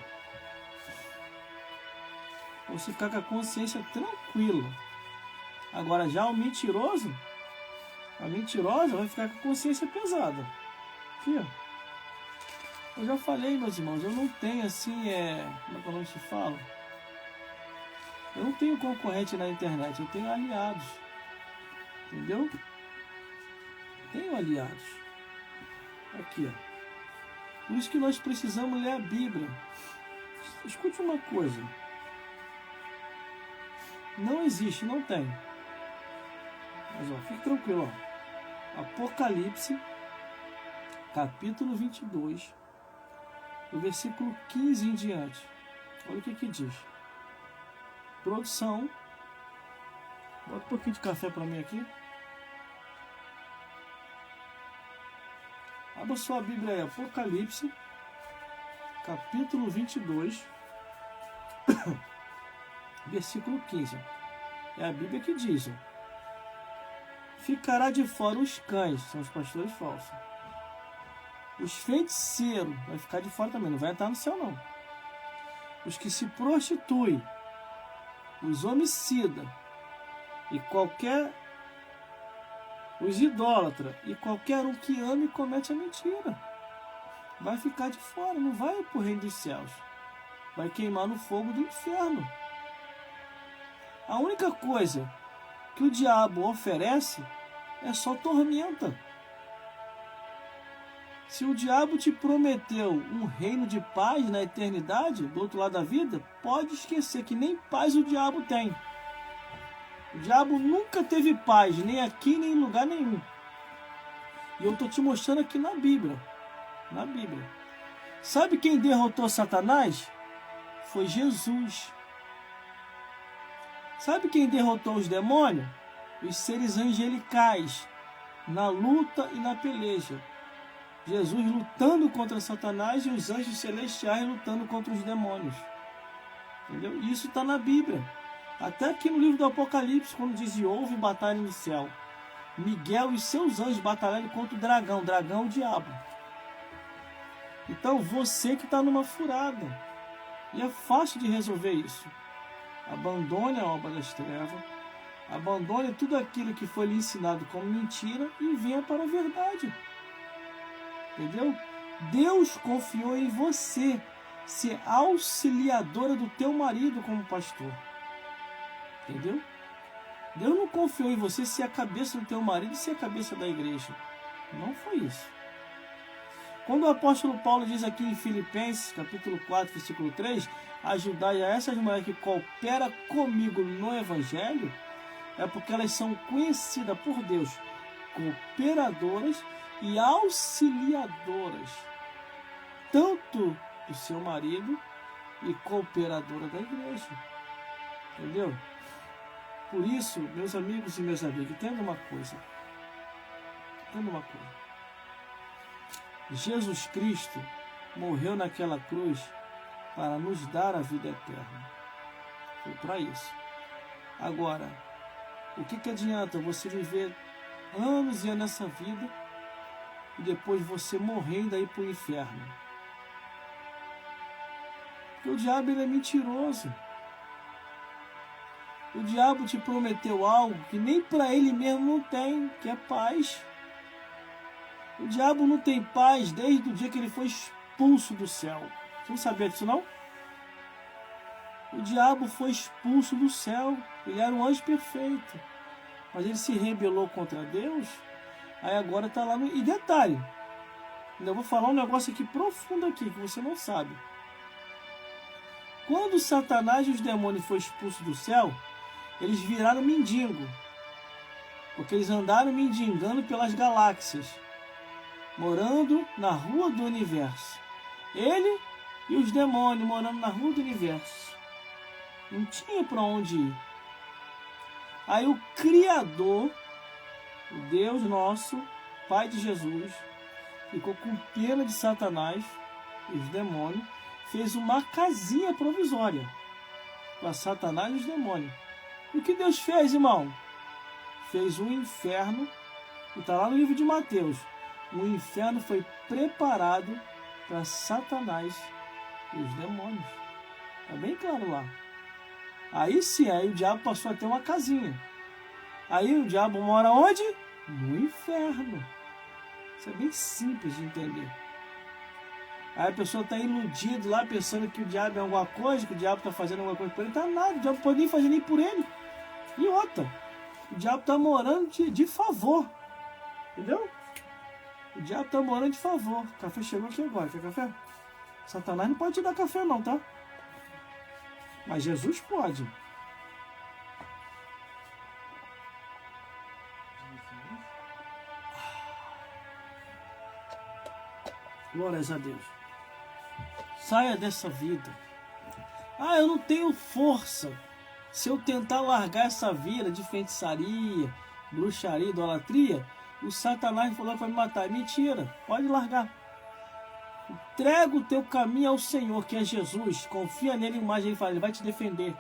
Você ficar com a consciência tranquila. Agora já o mentiroso, a mentirosa vai ficar com a consciência pesada. Aqui, ó. Eu já falei, meus irmãos, eu não tenho assim, como é que não se fala? Eu não tenho concorrente na internet, eu tenho aliados. Entendeu? Tenho aliados. Aqui, ó. Por isso que nós precisamos ler a Bíblia. Escute uma coisa. Não existe, não tem. Mas, ó, fique tranquilo, ó. Apocalipse, capítulo 22, do versículo 15 em diante. Olha o que diz. Produção. Bota um pouquinho de café para mim aqui. Abra sua Bíblia aí, Apocalipse, capítulo 22, versículo 15. É a Bíblia que diz: ficará de fora os cães, são os pastores falsos. Os feiticeiros, vai ficar de fora também, não vai entrar no céu não. Os que se prostituem, os homicidas, e os idólatras, e qualquer um que ama e comete a mentira, vai ficar de fora, não vai para o reino dos céus, vai queimar no fogo do inferno. A única coisa que o diabo oferece é só tormenta. Se o diabo te prometeu um reino de paz na eternidade, do outro lado da vida, pode esquecer que nem paz o diabo tem. O diabo nunca teve paz, nem aqui, nem em lugar nenhum. E eu estou te mostrando aqui na Bíblia. Na Bíblia. Sabe quem derrotou Satanás? Foi Jesus. Sabe quem derrotou os demônios? Os seres angelicais. Na luta e na peleja. Jesus lutando contra Satanás e os anjos celestiais lutando contra os demônios. Entendeu? Isso está na Bíblia. Até aqui no livro do Apocalipse, quando diz: e houve batalha no céu. Miguel e seus anjos batalhando contra o dragão. O dragão é o diabo. Então você que está numa furada. E é fácil de resolver isso. Abandone a obra das trevas. Abandone tudo aquilo que foi lhe ensinado como mentira e venha para a verdade. Entendeu? Deus confiou em você ser auxiliadora do teu marido como pastor. Entendeu? Deus não confiou em você ser a cabeça do teu marido e ser a cabeça da igreja. Não foi isso. Quando o apóstolo Paulo diz aqui em Filipenses, capítulo 4, versículo 3, ajudai a essas mulheres que cooperam comigo no evangelho, é porque elas são conhecidas por Deus, cooperadoras e auxiliadoras, tanto do seu marido e cooperadora da igreja. Entendeu? Por isso, meus amigos e minhas amigas, entenda uma coisa. Jesus Cristo morreu naquela cruz para nos dar a vida eterna. Foi para isso. Agora, o que adianta você viver anos e anos nessa vida e depois você morrendo aí para o inferno? Porque o diabo ele é mentiroso. O diabo te prometeu algo que nem para ele mesmo não tem, que é paz. O diabo não tem paz desde o dia que ele foi expulso do céu. Você não sabia disso, não? O diabo foi expulso do céu. Ele era um anjo perfeito. Mas ele se rebelou contra Deus. Aí agora está lá no... E detalhe, ainda vou falar um negócio aqui profundo aqui, que você não sabe. Quando Satanás e os demônios foram expulsos do céu, eles viraram mendigo. Porque eles andaram mendigando pelas galáxias, morando na rua do universo. Ele e os demônios morando na rua do universo. Não tinha para onde ir. Aí o Criador, o Deus nosso, Pai de Jesus, ficou com pena de Satanás e os demônios, fez uma casinha provisória para Satanás e os demônios. E o que Deus fez, irmão? Fez um inferno, e está lá no livro de Mateus. O inferno foi preparado para Satanás e os demônios. Está bem claro lá. Aí sim, aí o diabo passou a ter uma casinha. Aí o diabo mora onde? No inferno. Isso é bem simples de entender. Aí a pessoa está iludida lá, pensando que o diabo é alguma coisa, que o diabo está fazendo alguma coisa por ele. Não está nada, o diabo não pode nem fazer nem por ele. E outra, o diabo está morando de favor. Entendeu? O diabo está morando de favor. O café chegou aqui agora. Quer café? Satanás não pode te dar café não, tá? Mas Jesus pode. Glórias a Deus. Saia dessa vida. Ah, eu não tenho força. Se eu tentar largar essa vida de feitiçaria, bruxaria, idolatria, o Satanás falou que vai me matar. Mentira, pode largar. Entrega o teu caminho ao Senhor, que é Jesus. Confia nele mais, ele fala, ele vai te defender.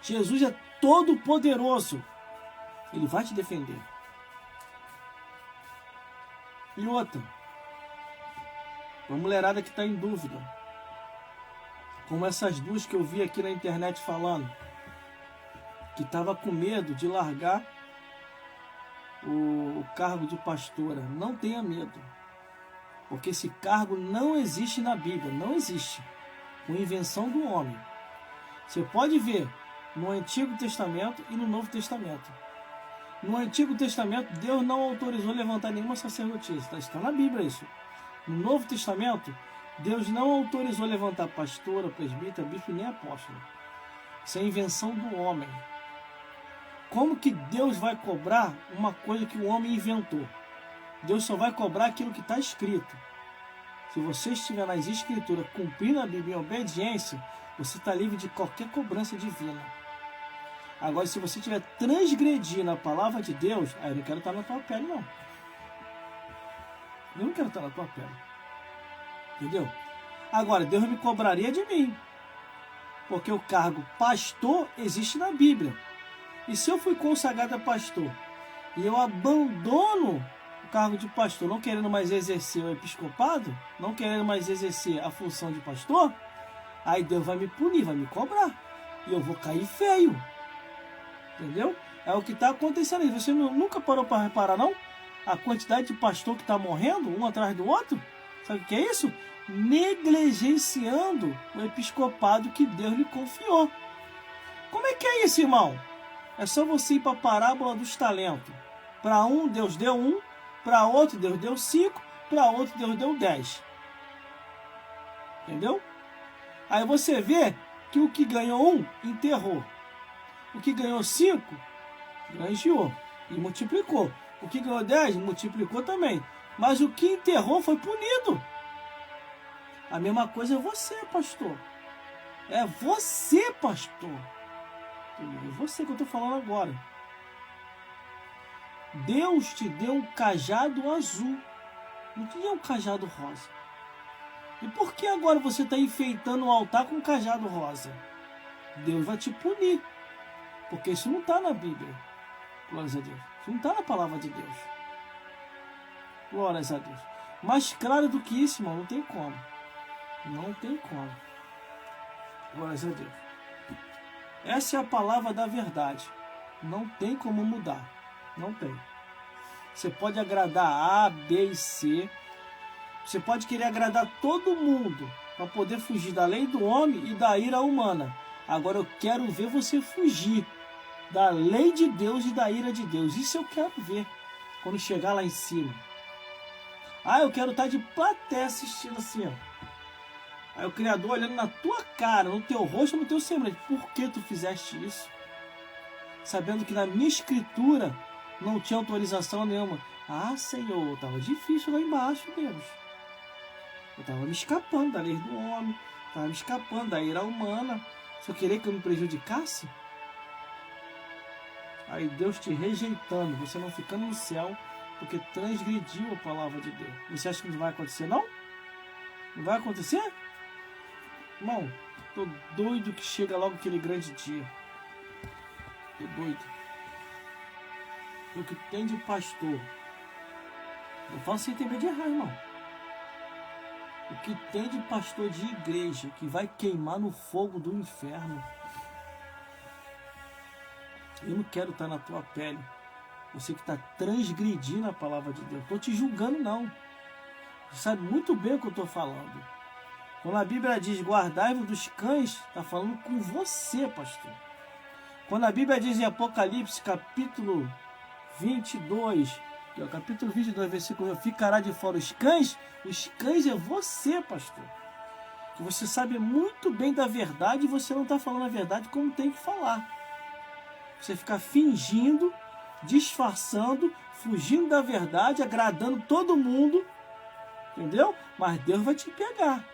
Jesus é todo poderoso. Ele vai te defender. E outra, uma mulherada que está em dúvida, como essas duas que eu vi aqui na internet falando, que estava com medo de largar o cargo de pastora. Não tenha medo, porque esse cargo não existe na Bíblia, não existe, com invenção do homem. Você pode ver no Antigo Testamento e no Novo Testamento. No Antigo Testamento, Deus não autorizou levantar nenhuma sacerdotisa, está na Bíblia isso. No Novo Testamento, Deus não autorizou levantar pastora, presbítero, bispo nem apóstolo. Isso é invenção do homem. Como que Deus vai cobrar uma coisa que o homem inventou? Deus só vai cobrar aquilo que está escrito. Se você estiver nas escrituras cumprindo a Bíblia em obediência, você está livre de qualquer cobrança divina. Agora, se você estiver transgredindo a palavra de Deus, aí eu não quero estar na tua pele, não. Eu não quero estar na tua pele. Entendeu? Agora, Deus me cobraria de mim. Porque o cargo pastor existe na Bíblia. E se eu fui consagrado a pastor e eu abandono o cargo de pastor, não querendo mais exercer o episcopado, não querendo mais exercer a função de pastor, aí Deus vai me punir, vai me cobrar. E eu vou cair feio. Entendeu? É o que está acontecendo aí. Você nunca parou para reparar, não? A quantidade de pastor que está morrendo, um atrás do outro? Sabe o que é isso? Negligenciando o episcopado que Deus lhe confiou. Como é que é isso, irmão? É só você ir para a parábola dos talentos. Para um, Deus deu 1. Para outro, Deus deu 5. Para outro, Deus deu 10. Entendeu? Aí você vê que o que ganhou 1, enterrou. O que ganhou 5, granjeou e multiplicou. O que ganhou 10, multiplicou também. Mas o que enterrou foi punido. A mesma coisa é você, pastor. É você, pastor. É você que eu estou falando agora. Deus te deu um cajado azul. Não te deu um cajado rosa. E por que agora você está enfeitando o altar com um cajado rosa? Deus vai te punir. Porque isso não está na Bíblia. Glórias a Deus. Isso não está na palavra de Deus. Glórias a Deus. Mais claro do que isso, irmão, não tem como. Não tem como. Glórias a Deus. Essa é a palavra da verdade. Não tem como mudar. Não tem. Você pode agradar A, B e C. Você pode querer agradar todo mundo para poder fugir da lei do homem e da ira humana. Agora eu quero ver você fugir da lei de Deus e da ira de Deus. Isso eu quero ver quando chegar lá em cima. Ah, eu quero estar de plateia assistindo assim, ó. Aí o Criador olhando na tua cara, no teu rosto, no teu semblante. Por que tu fizeste isso? Sabendo que na minha escritura não tinha autorização nenhuma. Ah, Senhor, estava difícil lá embaixo, Deus. Eu estava me escapando da lei do homem. Estava me escapando da ira humana. Só queria que eu me prejudicasse? Aí Deus te rejeitando, você não ficando no céu, porque transgrediu a palavra de Deus. Você acha que não vai acontecer, não? Não vai acontecer? Irmão, tô doido que chega logo aquele grande dia. Tô doido. O que tem de pastor? Eu falo sem ter medo de errar, irmão. O que tem de pastor de igreja que vai queimar no fogo do inferno? Eu não quero estar na tua pele. Você que está transgredindo a palavra de Deus. Estou te julgando, não. Você sabe muito bem o que eu estou falando. Quando a Bíblia diz guardai-vos dos cães, está falando com você, pastor. Quando a Bíblia diz em Apocalipse, capítulo 22, que é o capítulo 22, versículo 1, ficará de fora os cães é você, pastor. Que você sabe muito bem da verdade e você não está falando a verdade como tem que falar. Você fica fingindo, disfarçando, fugindo da verdade, agradando todo mundo, entendeu? Mas Deus vai te pegar.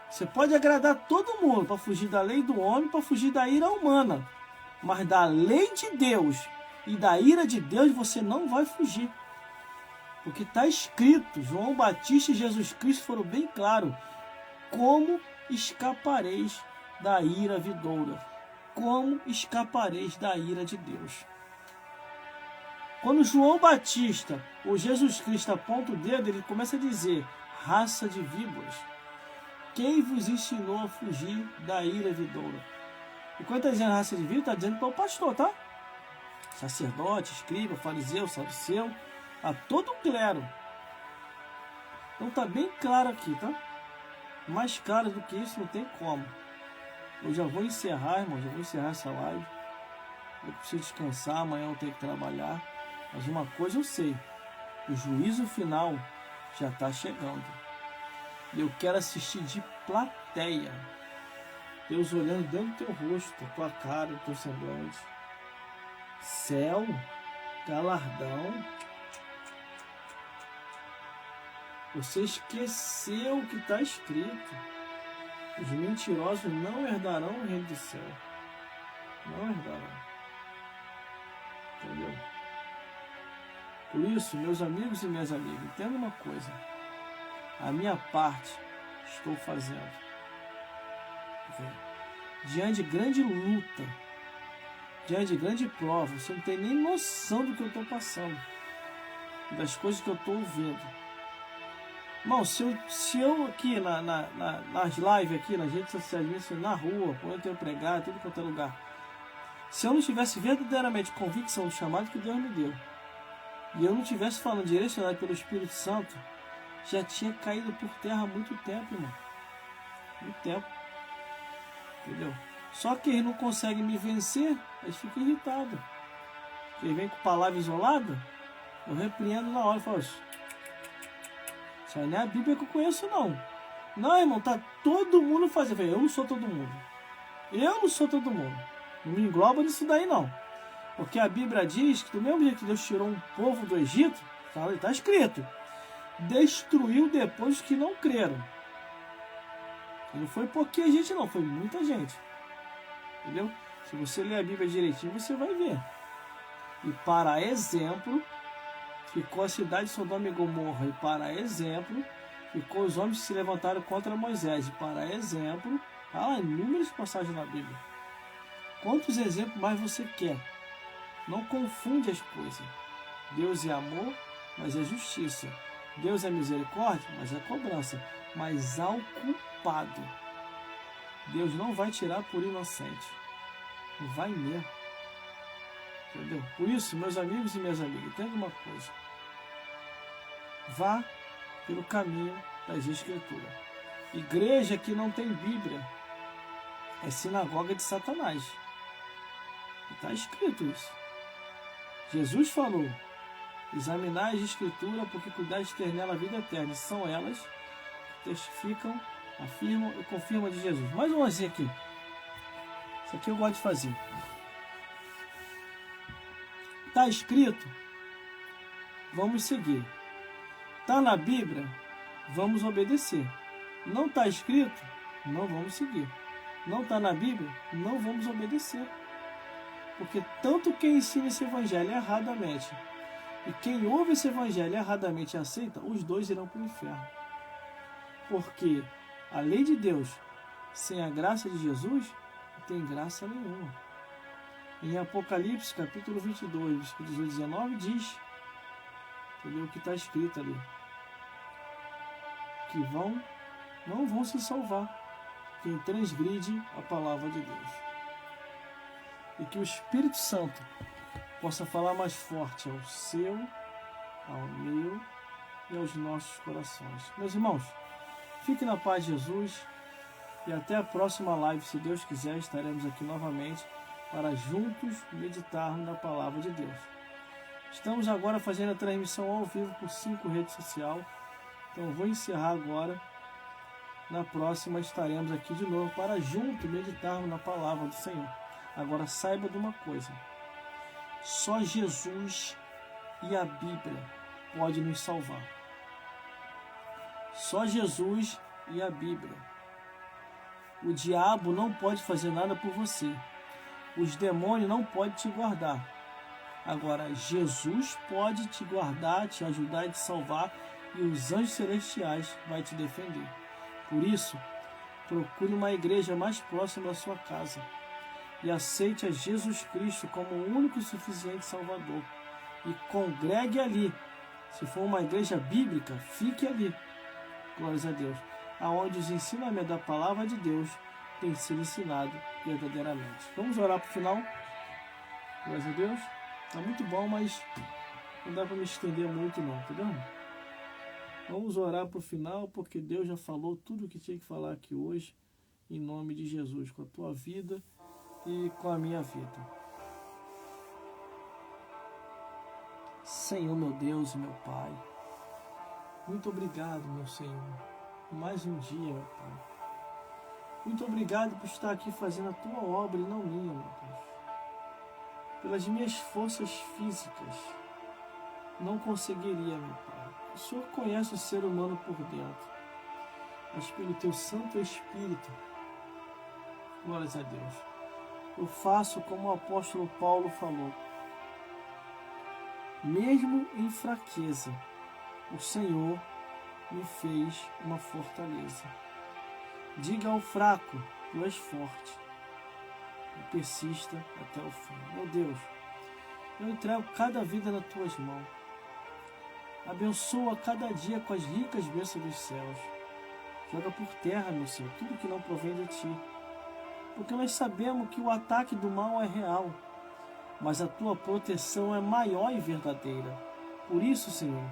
Você pode agradar todo mundo para fugir da lei do homem, para fugir da ira humana. Mas da lei de Deus e da ira de Deus você não vai fugir. Porque está escrito, João Batista e Jesus Cristo foram bem claros. Como escapareis da ira vindoura? Como escapareis da ira de Deus? Quando João Batista ou Jesus Cristo aponta o dedo, ele começa a dizer, raça de víboras, quem vos ensinou a fugir da ira vindoura? E quando está dizendo raça de víboras, está dizendo para o pastor, tá? Sacerdote, escriba, fariseu, saduceu, a todo o clero. Então está bem claro aqui, tá? Mais claro do que isso não tem como. Eu já vou encerrar, irmão, já vou encerrar essa live. Eu preciso descansar, amanhã eu tenho que trabalhar. Mas uma coisa eu sei, o juízo final já está chegando. E eu quero assistir de plateia. Deus olhando dentro do teu rosto, da tua cara, do teu semblante. Céu, galardão. Você esqueceu o que está escrito. Os mentirosos não herdarão o reino do céu. Não herdarão. Entendeu? Por isso, meus amigos e minhas amigas, entenda uma coisa. A minha parte estou fazendo. Diante de grande luta, diante de grande prova, você não tem nem noção do que eu estou passando, das coisas que eu estou ouvindo. Irmão, se eu aqui nas lives, aqui nas redes sociais, na rua, quando eu tenho pregado, tudo quanto é lugar, se eu não tivesse verdadeiramente convicção do chamado que Deus me deu, e eu não estivesse falando direcionado pelo Espírito Santo, já tinha caído por terra há muito tempo, irmão. Muito tempo. Entendeu? Só que eles não conseguem me vencer, eles ficam irritados. Eles vêm com palavra isolada, eu repreendo na hora e falo, isso aí não é a Bíblia que eu conheço, não. Não, irmão, tá todo mundo fazendo. Eu não sou todo mundo. Eu não sou todo mundo. Não me engloba nisso daí, não. Porque a Bíblia diz que do mesmo jeito que Deus tirou um povo do Egito, está escrito, destruiu depois os que não creram. E não foi pouquinha gente não, foi muita gente. Entendeu? Se você ler a Bíblia direitinho, você vai ver. E para exemplo, ficou a cidade de Sodoma e Gomorra. E para exemplo, ficou os homens que se levantaram contra Moisés. E para exemplo, há inúmeras passagens na Bíblia. Quantos exemplos mais você quer? Não confunde as coisas. Deus é amor, mas é justiça. Deus é misericórdia, mas é cobrança. Mas ao culpado, Deus não vai tirar por inocente. Não vai mesmo. Entendeu? Por isso, meus amigos e minhas amigas, entenda uma coisa. Vá pelo caminho das Escrituras. Igreja que não tem Bíblia é sinagoga de Satanás. Está escrito isso. Jesus falou, examinai as Escrituras, porque cuidar de ter nela a vida eterna. E são elas que testificam, afirmam e confirmam de Jesus. Mais um assim aqui. Isso aqui eu gosto de fazer. Está escrito, vamos seguir. Está na Bíblia, vamos obedecer. Não está escrito, não vamos seguir. Não está na Bíblia, não vamos obedecer. Porque tanto quem ensina esse evangelho erradamente e quem ouve esse evangelho erradamente e aceita, os dois irão para o inferno. Porque a lei de Deus, sem a graça de Jesus, não tem graça nenhuma. Em Apocalipse, capítulo 22, versículo 18 e 19, diz, entendeu, o que está escrito ali, que não vão se salvar quem transgride a palavra de Deus. E que o Espírito Santo possa falar mais forte ao seu, ao meu e aos nossos corações. Meus irmãos, fiquem na paz de Jesus e até a próxima live, se Deus quiser, estaremos aqui novamente para juntos meditarmos na palavra de Deus. Estamos agora fazendo a transmissão ao vivo por 5 redes sociais, então eu vou encerrar agora. Na próxima estaremos aqui de novo para juntos meditarmos na palavra do Senhor. Agora saiba de uma coisa, só Jesus e a Bíblia podem nos salvar. Só Jesus e a Bíblia. O diabo não pode fazer nada por você. Os demônios não podem te guardar. Agora, Jesus pode te guardar, te ajudar e te salvar, e os anjos celestiais vão te defender. Por isso, procure uma igreja mais próxima da sua casa e aceite a Jesus Cristo como o único e suficiente Salvador. E congregue ali. Se for uma igreja bíblica, fique ali. Glórias a Deus. Aonde os ensinamentos da palavra de Deus têm sido ensinados verdadeiramente. Vamos orar para o final. Glórias a Deus. Está muito bom, mas não dá para me estender muito não, entendeu? Vamos orar para o final, porque Deus já falou tudo o que tinha que falar aqui hoje, em nome de Jesus, com a tua vida e com a minha vida. Senhor, meu Deus e meu Pai, muito obrigado, meu Senhor, mais um dia, meu Pai. Muito obrigado por estar aqui fazendo a tua obra e não minha, meu Deus. Pelas minhas forças físicas, não conseguiria, meu Pai. O Senhor conhece o ser humano por dentro, mas pelo teu Santo Espírito, glórias a Deus, eu faço como o apóstolo Paulo falou. Mesmo em fraqueza, o Senhor me fez uma fortaleza. Diga ao fraco, tu és forte, e persista até o fim. Meu Deus, eu entrego cada vida nas tuas mãos. Abençoa cada dia com as ricas bênçãos dos céus. Joga por terra, meu Senhor, tudo que não provém de ti. Porque nós sabemos que o ataque do mal é real, mas a tua proteção é maior e verdadeira. Por isso, Senhor,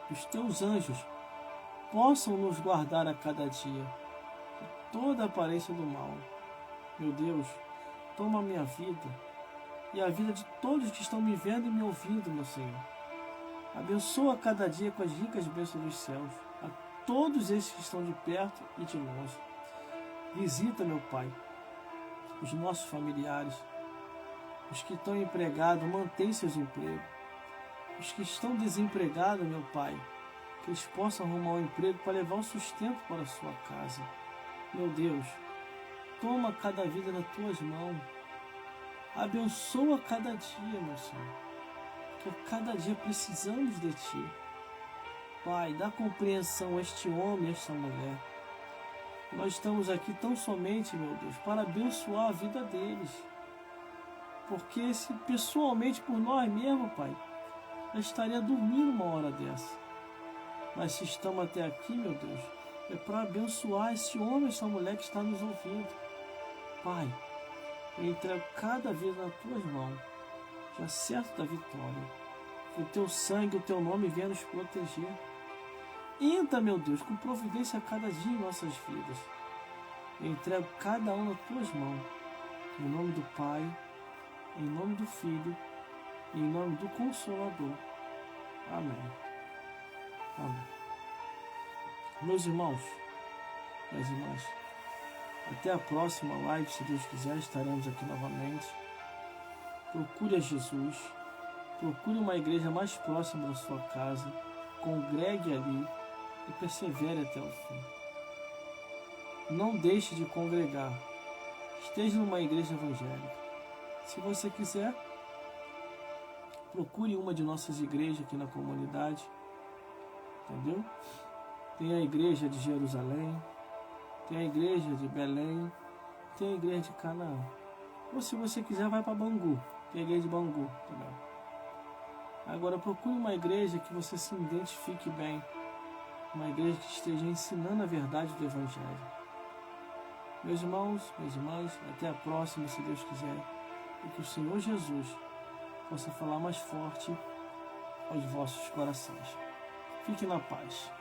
os teus anjos possam nos guardar a cada dia de toda a aparência do mal. Meu Deus, toma a minha vida e a vida de todos que estão me vendo e me ouvindo, meu Senhor. Abençoa cada dia com as ricas bênçãos dos céus, a todos esses que estão de perto e de longe. Visita, meu Pai, os nossos familiares, os que estão empregados, mantém seus empregos. Os que estão desempregados, meu Pai, que eles possam arrumar um emprego para levar o sustento para a sua casa. Meu Deus, toma cada vida nas tuas mãos. Abençoa cada dia, meu Senhor, que cada dia precisamos de Ti. Pai, dá compreensão a este homem, a esta mulher. Nós estamos aqui tão somente, meu Deus, para abençoar a vida deles. Porque se pessoalmente por nós mesmos, Pai, eu estaria dormindo uma hora dessa. Mas se estamos até aqui, meu Deus, é para abençoar esse homem, essa mulher que está nos ouvindo. Pai, eu entrego cada vida nas tuas mãos, já certo da vitória. Que o teu sangue, o teu nome venha nos proteger. Entra, meu Deus, com providência a cada dia em nossas vidas. Eu entrego cada um nas tuas mãos. Em nome do Pai, em nome do Filho e em nome do Consolador. Amém. Amém. Meus irmãos, minhas irmãs, até a próxima live, se Deus quiser, estaremos aqui novamente. Procure a Jesus, procure uma igreja mais próxima da sua casa, congregue ali e persevere até o fim. Não deixe de congregar, esteja numa igreja evangélica. Se você quiser, procure uma de nossas igrejas aqui na comunidade, entendeu? Tem a igreja de Jerusalém, tem a igreja de Belém, tem a igreja de Canaã. Ou se você quiser, vai para Bangu, tem a igreja de Bangu também. Agora procure uma igreja que você se identifique bem, uma igreja que esteja ensinando a verdade do Evangelho. Meus irmãos, minhas irmãs, até a próxima, se Deus quiser, e que o Senhor Jesus possa falar mais forte aos vossos corações. Fique na paz.